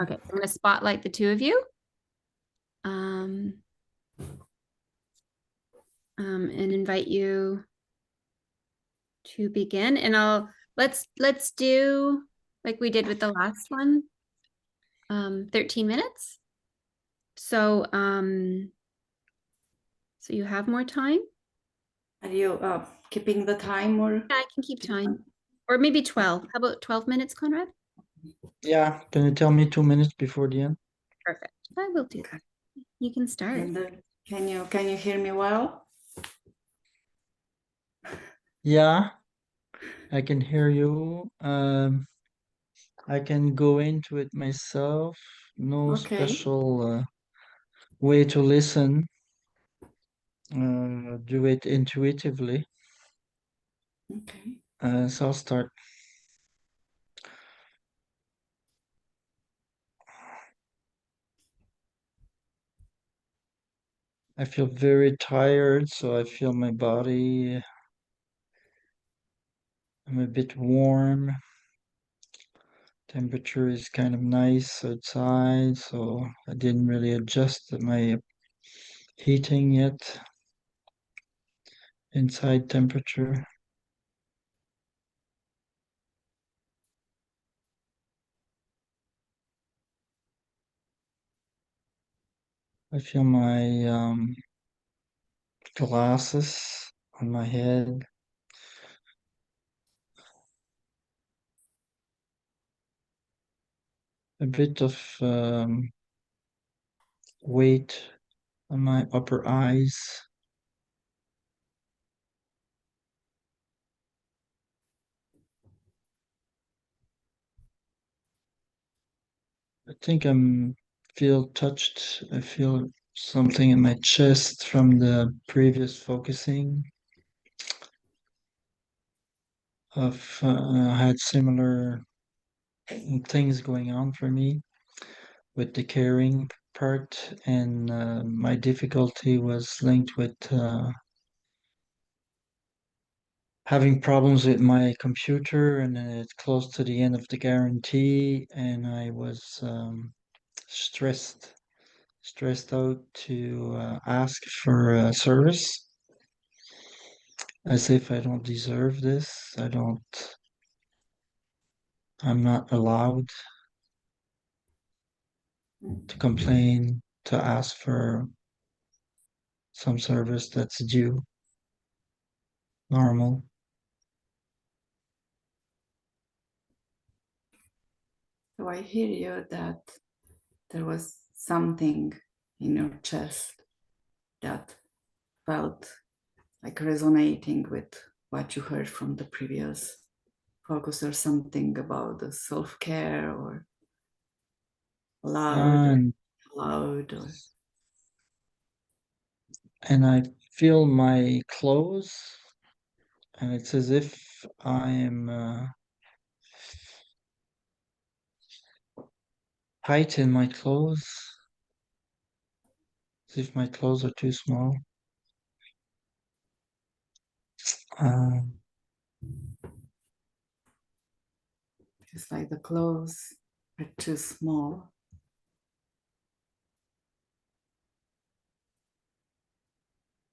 [SPEAKER 1] Okay, I'm gonna spotlight the two of you. And invite you to begin, and let's do like we did with the last one, 13 minutes. So so you have more time.
[SPEAKER 6] Are you keeping the time or?
[SPEAKER 1] Yeah, I can keep time, or maybe 12. How about 12 minutes, Conrad?
[SPEAKER 4] Yeah, can you tell me 2 minutes before the end?
[SPEAKER 1] Perfect. I will do that. You can start.
[SPEAKER 6] And can you hear me well?
[SPEAKER 4] Yeah, I can hear you. I can go into it myself. No
[SPEAKER 6] Okay.
[SPEAKER 4] special way to listen. Do it intuitively.
[SPEAKER 6] Okay.
[SPEAKER 4] So I'll start. I feel very tired, so I feel my body. I'm a bit warm. Temperature is kind of nice outside, so I didn't really adjust my heating yet. Inside temperature. I feel my glasses on my head. A bit of weight on my upper eyes. I think I'm feel touched. I feel something in my chest from the previous focusing. I had similar things going on for me with the caring part, and my difficulty was linked with having problems with my computer, and it's close to the end of the guarantee, and I was stressed out to ask for a service, as if I don't deserve this. I'm not allowed to complain, to ask for some service that's due, normal.
[SPEAKER 6] So I hear you that there was something in your chest that felt like resonating with what you heard from the previous focus, or something about the self-care or
[SPEAKER 4] And
[SPEAKER 6] loud or
[SPEAKER 4] and I feel my clothes, and it's as if I'm tight in my clothes, as if my clothes are too small. Um,
[SPEAKER 6] just like the clothes are too small.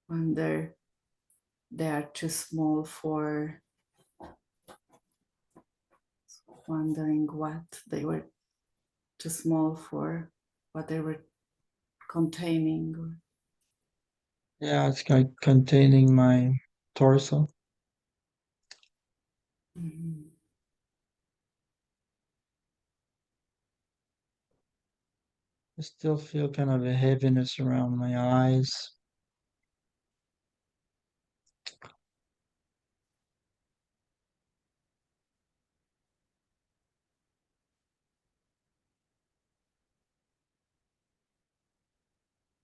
[SPEAKER 6] Wonder they are too small for, wondering what they were too small for, what they were containing.
[SPEAKER 4] yeah, it's like containing my torso.
[SPEAKER 6] Mhm.
[SPEAKER 4] I still feel kind of a heaviness around my eyes.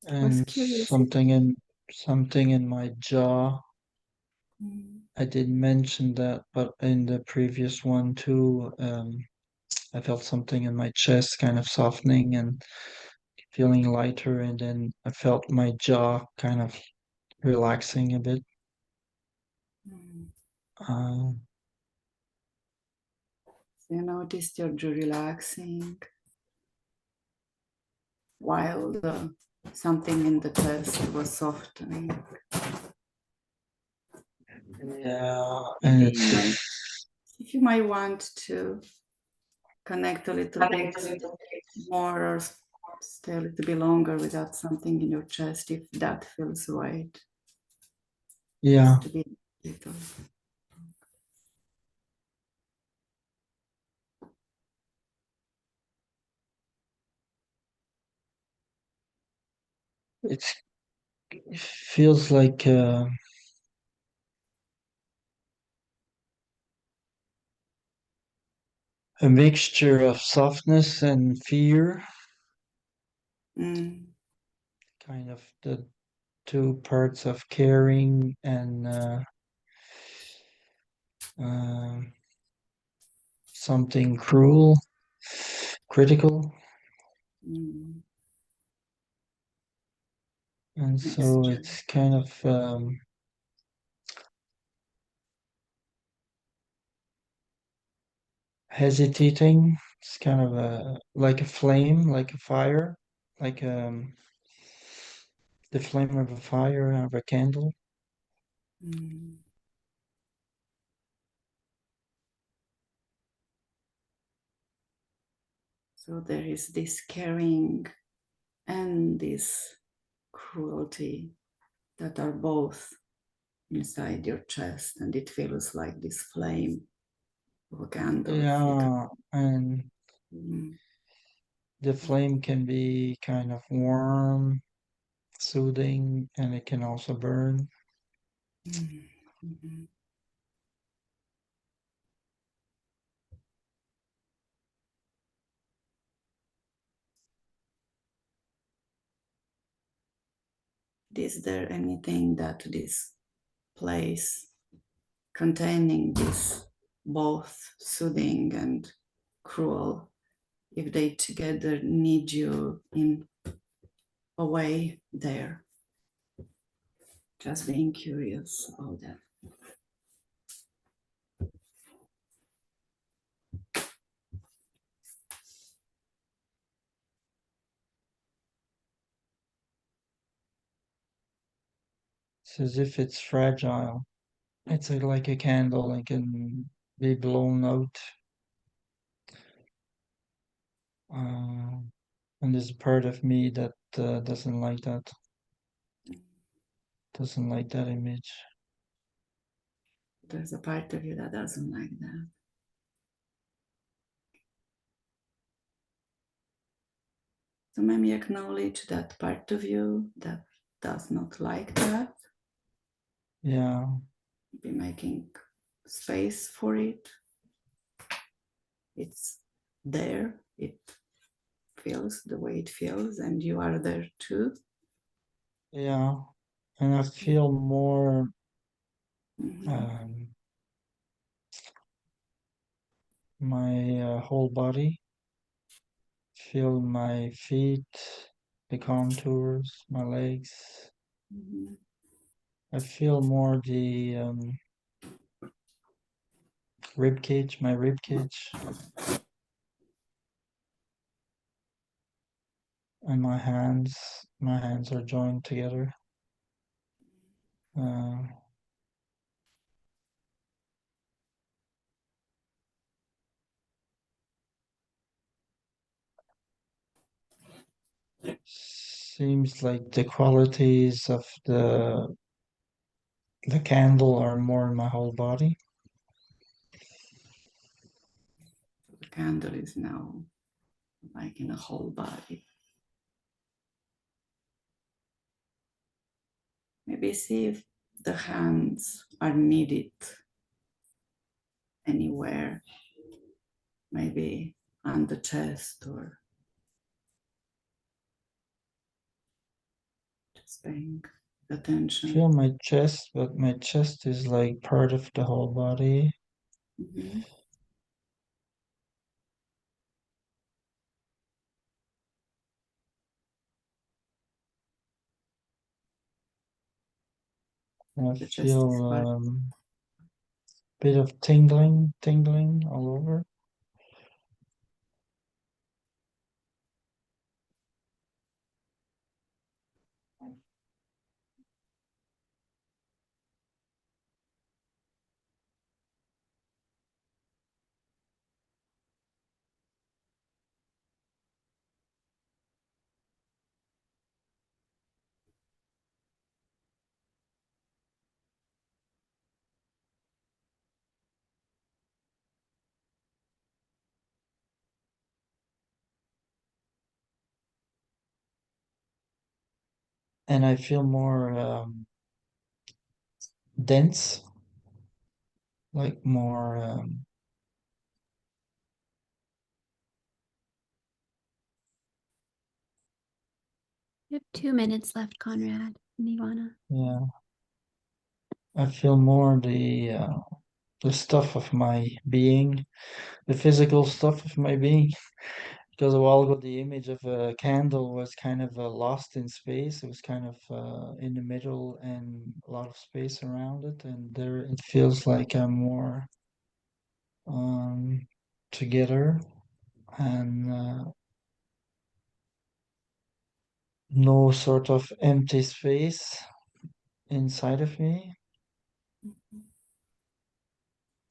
[SPEAKER 6] I was
[SPEAKER 4] And
[SPEAKER 6] curious.
[SPEAKER 4] something in my jaw. I didn't mention that, but in the previous one too, I felt something in my chest kind of softening and feeling lighter, and then I felt my jaw kind of relaxing a bit. Uh,
[SPEAKER 6] So you noticed your jaw relaxing while something in the chest was softening.
[SPEAKER 4] yeah, and it's
[SPEAKER 6] If you might want to connect a little bit more, or stay a little bit longer without something in your chest, if that feels right.
[SPEAKER 4] yeah,
[SPEAKER 6] Just to be a little.
[SPEAKER 4] it feels like a mixture of softness and fear,
[SPEAKER 6] Mm.
[SPEAKER 4] kind of the two parts of caring and uh, something cruel, critical.
[SPEAKER 6] Mm.
[SPEAKER 4] And so it's kind of hesitating. It's kind of like a flame, like a fire, like the flame of a fire of a candle.
[SPEAKER 6] Mm. So there is this caring and this cruelty that are both inside your chest, and it feels like this flame of a candle.
[SPEAKER 4] Yeah, and
[SPEAKER 6] Mm.
[SPEAKER 4] the flame can be kind of warm, soothing, and it can also burn.
[SPEAKER 6] Mm. Mhm. Is there anything that this place containing this both soothing and cruel, if they together need you in a way there? Just being curious about that.
[SPEAKER 4] It's as if it's fragile. It's like a candle, it can be blown out. And there's a part of me that doesn't like that, doesn't like that image.
[SPEAKER 6] There's a part of you that doesn't like that. So maybe acknowledge that part of you that does not like that.
[SPEAKER 4] Yeah,
[SPEAKER 6] Be making space for it. It's there. It feels the way it feels, and you are there too.
[SPEAKER 4] yeah. And I feel more
[SPEAKER 6] Mhm.
[SPEAKER 4] my whole body, feel my feet, the contours, my legs.
[SPEAKER 6] Mhm.
[SPEAKER 4] I feel more the rib cage, my rib cage, and my hands. My hands are joined together. Uh, Seems like the qualities of the candle are more in my whole body.
[SPEAKER 6] The candle is now like in a whole body. Maybe see if the hands are needed anywhere, maybe on the chest or just paying attention.
[SPEAKER 4] Feel my chest, but my chest is like part of the whole body.
[SPEAKER 6] Mhm.
[SPEAKER 4] I
[SPEAKER 6] The chest is
[SPEAKER 4] feel
[SPEAKER 6] part.
[SPEAKER 4] bit of tingling all over. And I feel more dense, like more
[SPEAKER 1] We have 2 minutes left, Conrad and Ivana.
[SPEAKER 4] yeah. I feel more the stuff of my being, the physical stuff of my being, because a while ago the image of a candle was kind of lost in space. It was kind of in the middle and a lot of space around it, and there it feels like I'm more together and no sort of empty space inside of me.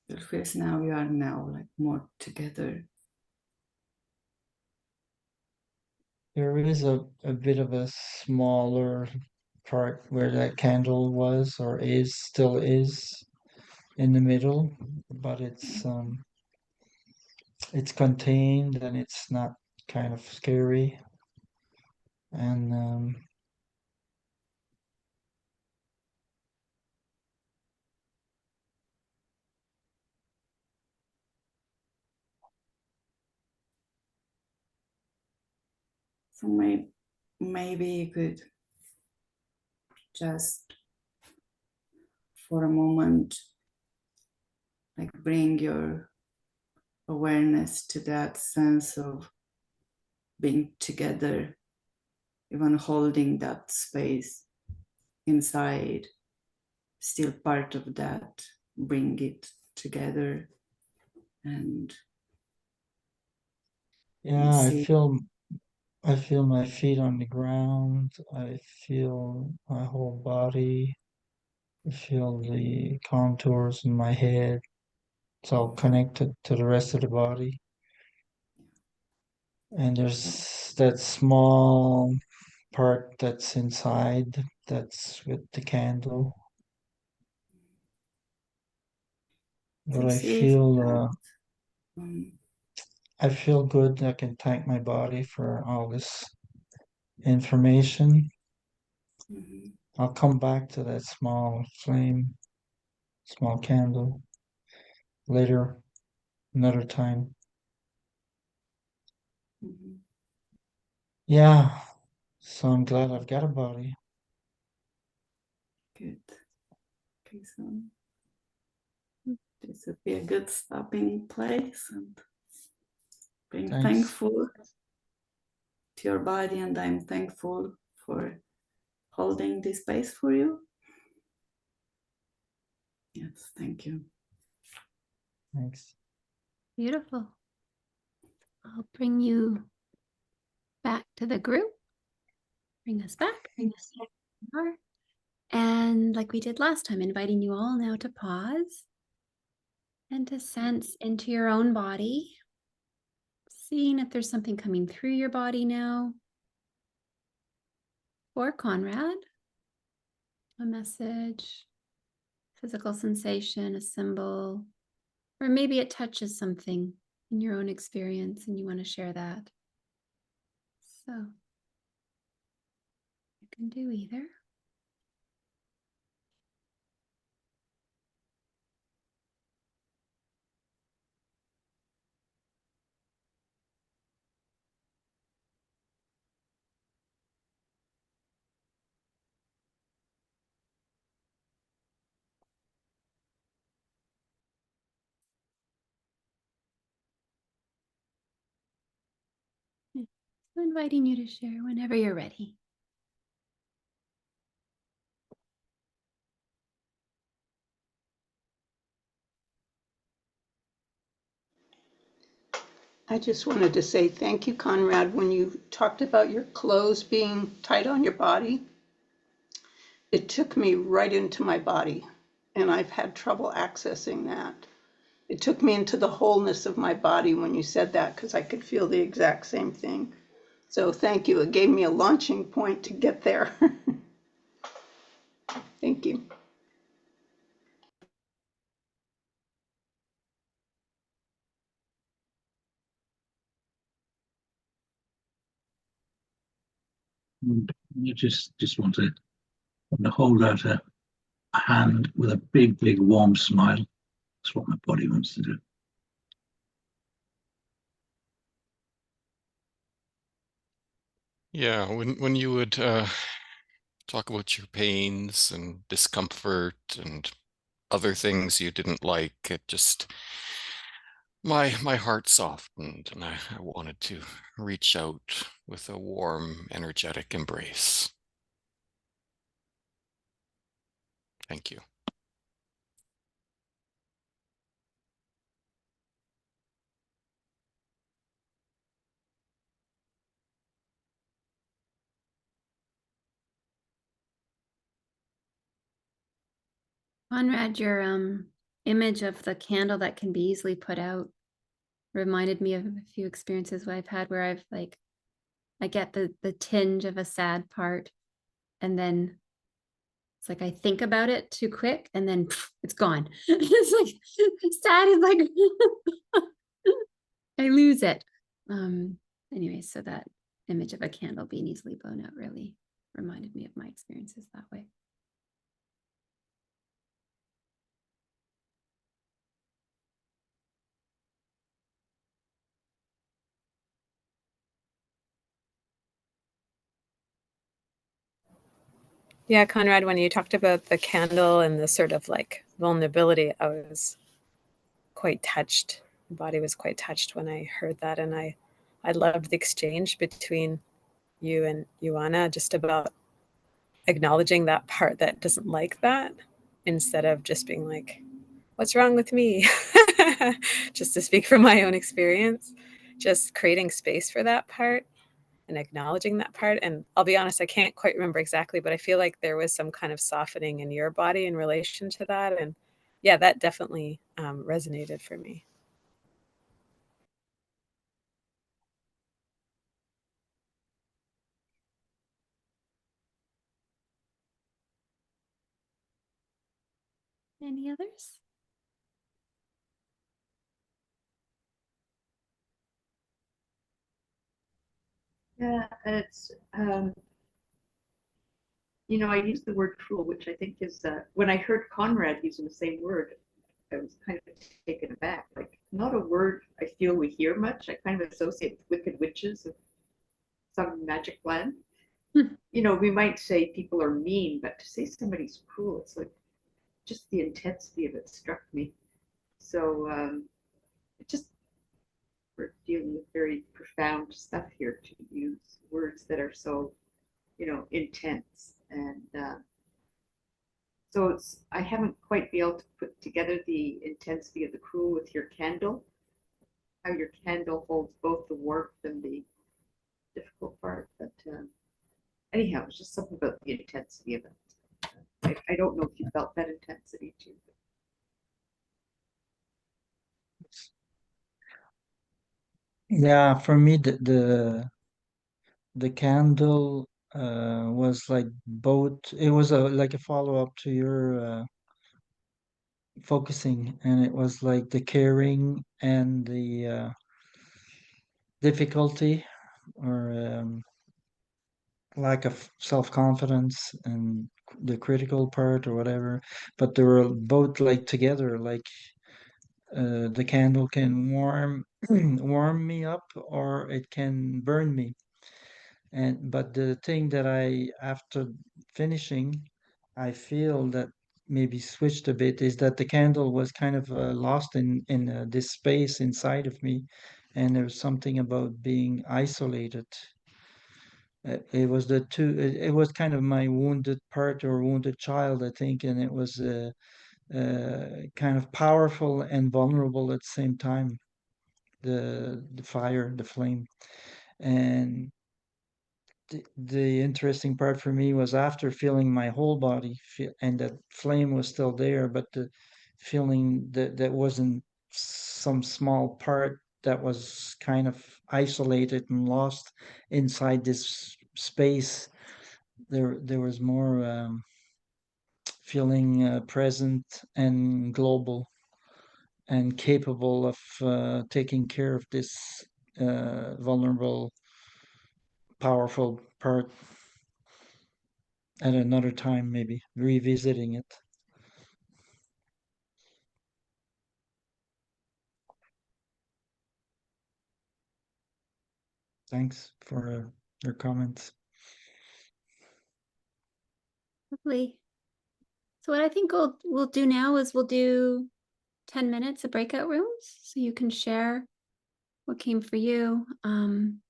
[SPEAKER 6] It feels now you are now like more together.
[SPEAKER 4] There is a bit of a smaller part where that candle was or is still is in the middle, but it's contained and it's not kind of scary. And
[SPEAKER 6] So maybe you could just for a moment like bring your awareness to that sense of being together, even holding that space inside, still part of that, bring it together and
[SPEAKER 4] yeah,
[SPEAKER 6] see.
[SPEAKER 4] I feel my feet on the ground. I feel my whole body. I feel the contours in my head. It's all connected to the rest of the body. And there's that small part that's inside, that's with the candle. But
[SPEAKER 6] To see if
[SPEAKER 4] I feel good. I can thank my body for all this information.
[SPEAKER 6] mhm,
[SPEAKER 4] I'll come back to that small flame, small candle later, another time.
[SPEAKER 6] mhm,
[SPEAKER 4] Yeah, so I'm glad I've got a body.
[SPEAKER 6] good. Okay, so this would be a good stopping place and being
[SPEAKER 4] Thanks.
[SPEAKER 6] thankful to your body, and I'm thankful for holding this space for you. Yes, thank you.
[SPEAKER 4] Thanks.
[SPEAKER 1] Beautiful. I'll bring you back to the group. Bring us back. And like we did last time, inviting you all now to pause and to sense into your own body, seeing if there's something coming through your body now. For Conrad, a message, physical sensation, a symbol, or maybe it touches something in your own experience and you want to share that. So you can do either. So inviting you to share whenever you're ready.
[SPEAKER 7] I just wanted to say thank you, Conrad. When you talked about your clothes being tight on your body, it took me right into my body, and I've had trouble accessing that. It took me into the wholeness of my body when you said that, because I could feel the exact same thing. So thank you. It gave me a launching point to get there. Thank you.
[SPEAKER 5] And you just want to hold out a hand with a big warm smile. That's what my body wants to do.
[SPEAKER 3] Yeah, when you would talk about your pains and discomfort and other things you didn't like, it just my heart softened, and I wanted to reach out with a warm, energetic embrace. Thank you.
[SPEAKER 1] Conrad, your image of the candle that can be easily put out reminded me of a few experiences I've had where I've like, I get the tinge of a sad part, and then it's like I think about it too quick, and then it's gone. It's like sad is like I lose it. Anyway, so that image of a candle being easily blown out really reminded me of my experiences that way.
[SPEAKER 8] Yeah, Conrad, when you talked about the candle and the sort of like vulnerability, I was quite touched. My body was quite touched when I heard that. And I loved the exchange between you and Ioana just about acknowledging that part that doesn't like that, instead of just being like, what's wrong with me? Just to speak from my own experience, just creating space for that part and acknowledging that part. And I'll be honest, I can't quite remember exactly, but I feel like there was some kind of softening in your body in relation to that. And yeah, that definitely resonated for me.
[SPEAKER 1] Any others?
[SPEAKER 2] Yeah, it's I use the word cruel, which I think is when I heard Conrad using the same word, I was kind of taken aback. Like, not a word I feel we hear much. I kind of associate with wicked witches of some magic land. We might say people are mean, but to say somebody's cruel, it's like just the intensity of it struck me. So it just we're dealing with very profound stuff here to use words that are so intense, and so I haven't quite been able to put together the intensity of the cruel with your candle, how your candle holds both the warmth and the difficult part. But anyhow, it's just something about the intensity of it. I don't know if you felt that intensity too.
[SPEAKER 4] Yeah, for me, the candle was like both. It was like a follow-up to your focusing, and it was like the caring and the difficulty or lack of self-confidence and the critical part or whatever. But they were both like together, like the candle can warm me up, or it can burn me. But the thing that after finishing, I feel that maybe switched a bit is that the candle was kind of lost in this space inside of me, and there's something about being isolated. It was the two. It was kind of my wounded part or wounded child, I think, and it was kind of powerful and vulnerable at the same time. The fire, the flame, and the interesting part for me was after feeling my whole body and that flame was still there, but the feeling that wasn't some small part that was kind of isolated and lost inside this space. There was more feeling present and global and capable of taking care of this vulnerable, powerful part at another time, maybe revisiting it. Thanks for your comments.
[SPEAKER 1] Lovely. So what I think we'll do now is we'll do 10 minutes of breakout rooms so you can share what came for you. And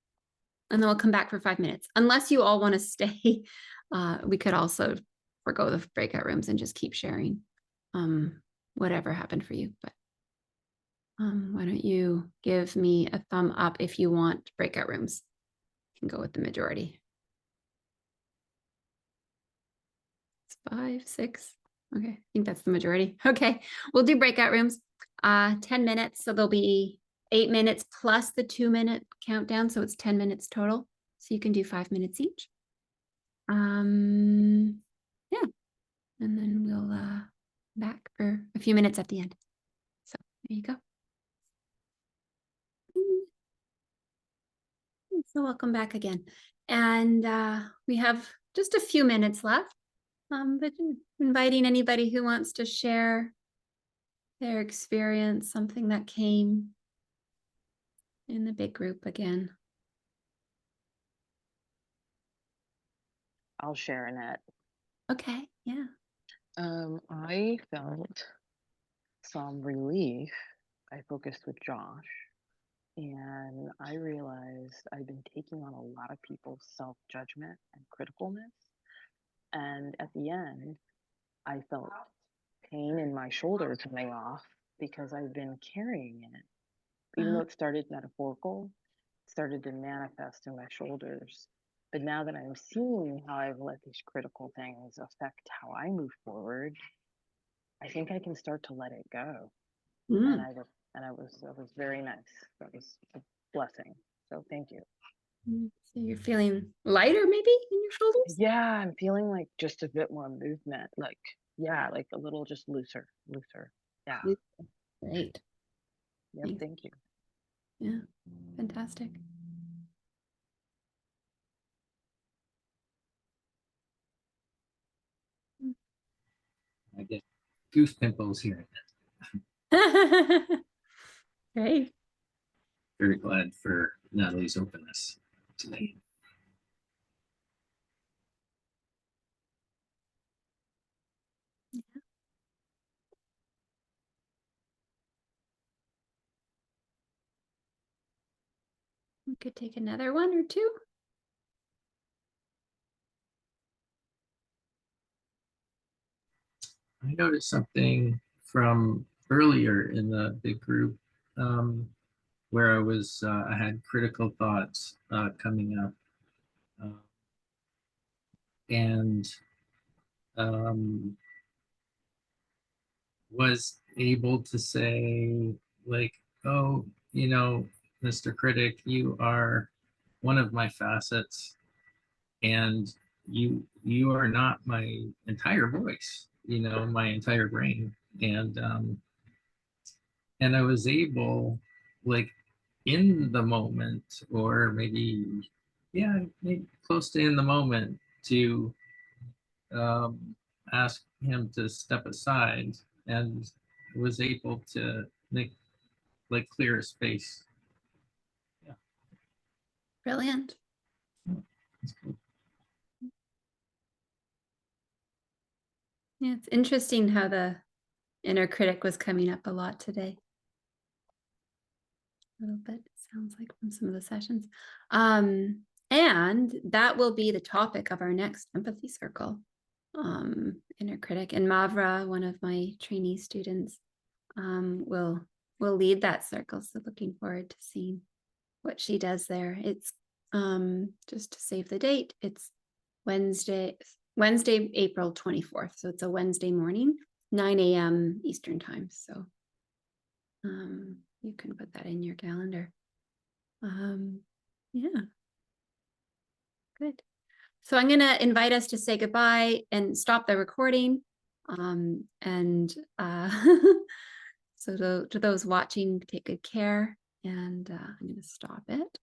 [SPEAKER 1] then we'll come back for 5 minutes. Unless you all want to stay, we could also forgo the breakout rooms and just keep sharing whatever happened for you. But why don't you give me a thumb up if you want breakout rooms? You can go with the majority. It's 5, 6. Okay, I think that's the majority. Okay, we'll do breakout rooms. 10 minutes, so there'll be 8 minutes plus the 2-minute countdown, so it's 10 minutes total. So you can do 5 minutes each. Yeah, and then we'll back for a few minutes at the end. So there you go. So welcome back again. And we have just a few minutes left, but inviting anybody who wants to share their experience, something that came in the big group again.
[SPEAKER 10] I'll share, Annette.
[SPEAKER 1] Okay, yeah.
[SPEAKER 10] I felt some relief. I focused with Josh, and I realized I've been taking on a lot of people's self-judgment and criticalness. And at the end, I felt pain in my shoulder coming off because I've been carrying it. Even though it started metaphorical, it started to manifest in my shoulders. But now that I'm seeing how I've let these critical things affect how I move forward, I think I can start to let it go. And it was very nice. That was a blessing. So thank you.
[SPEAKER 1] So you're feeling lighter maybe in your shoulders?
[SPEAKER 10] Yeah, I'm feeling like just a bit more movement. Like, yeah, like a little just looser. Yeah.
[SPEAKER 1] Great.
[SPEAKER 10] Yep,
[SPEAKER 1] Thanks.
[SPEAKER 10] thank you.
[SPEAKER 1] Yeah, fantastic.
[SPEAKER 11] I get goose pimples here.
[SPEAKER 1] Great.
[SPEAKER 11] Very glad for Natalie's openness today.
[SPEAKER 1] Yeah. We could take another one or two.
[SPEAKER 11] I noticed something from earlier in the big group where I had critical thoughts coming up, and was able to say like, oh, Mr. Critic, you are one of my facets, and you are not my entire voice, my entire brain. And I was able, like, in the moment, or maybe close to in the moment, to ask him to step aside, and was able to make like clear a space. Yeah.
[SPEAKER 1] Brilliant.
[SPEAKER 11] That's cool.
[SPEAKER 1] Yeah, it's interesting how the inner critic was coming up a lot today. A little bit, it sounds like, from some of the sessions. And that will be the topic of our next empathy circle, inner critic. And Mavra, one of my trainee students, will lead that circle. So looking forward to seeing what she does there. It's just to save the date, it's Wednesday, April 24th. So it's a Wednesday morning, 9 a.m. Eastern time. So you can put that in your calendar. Yeah, good. So I'm going to invite us to say goodbye and stop the recording. So to those watching, take good care. And I'm going to stop it.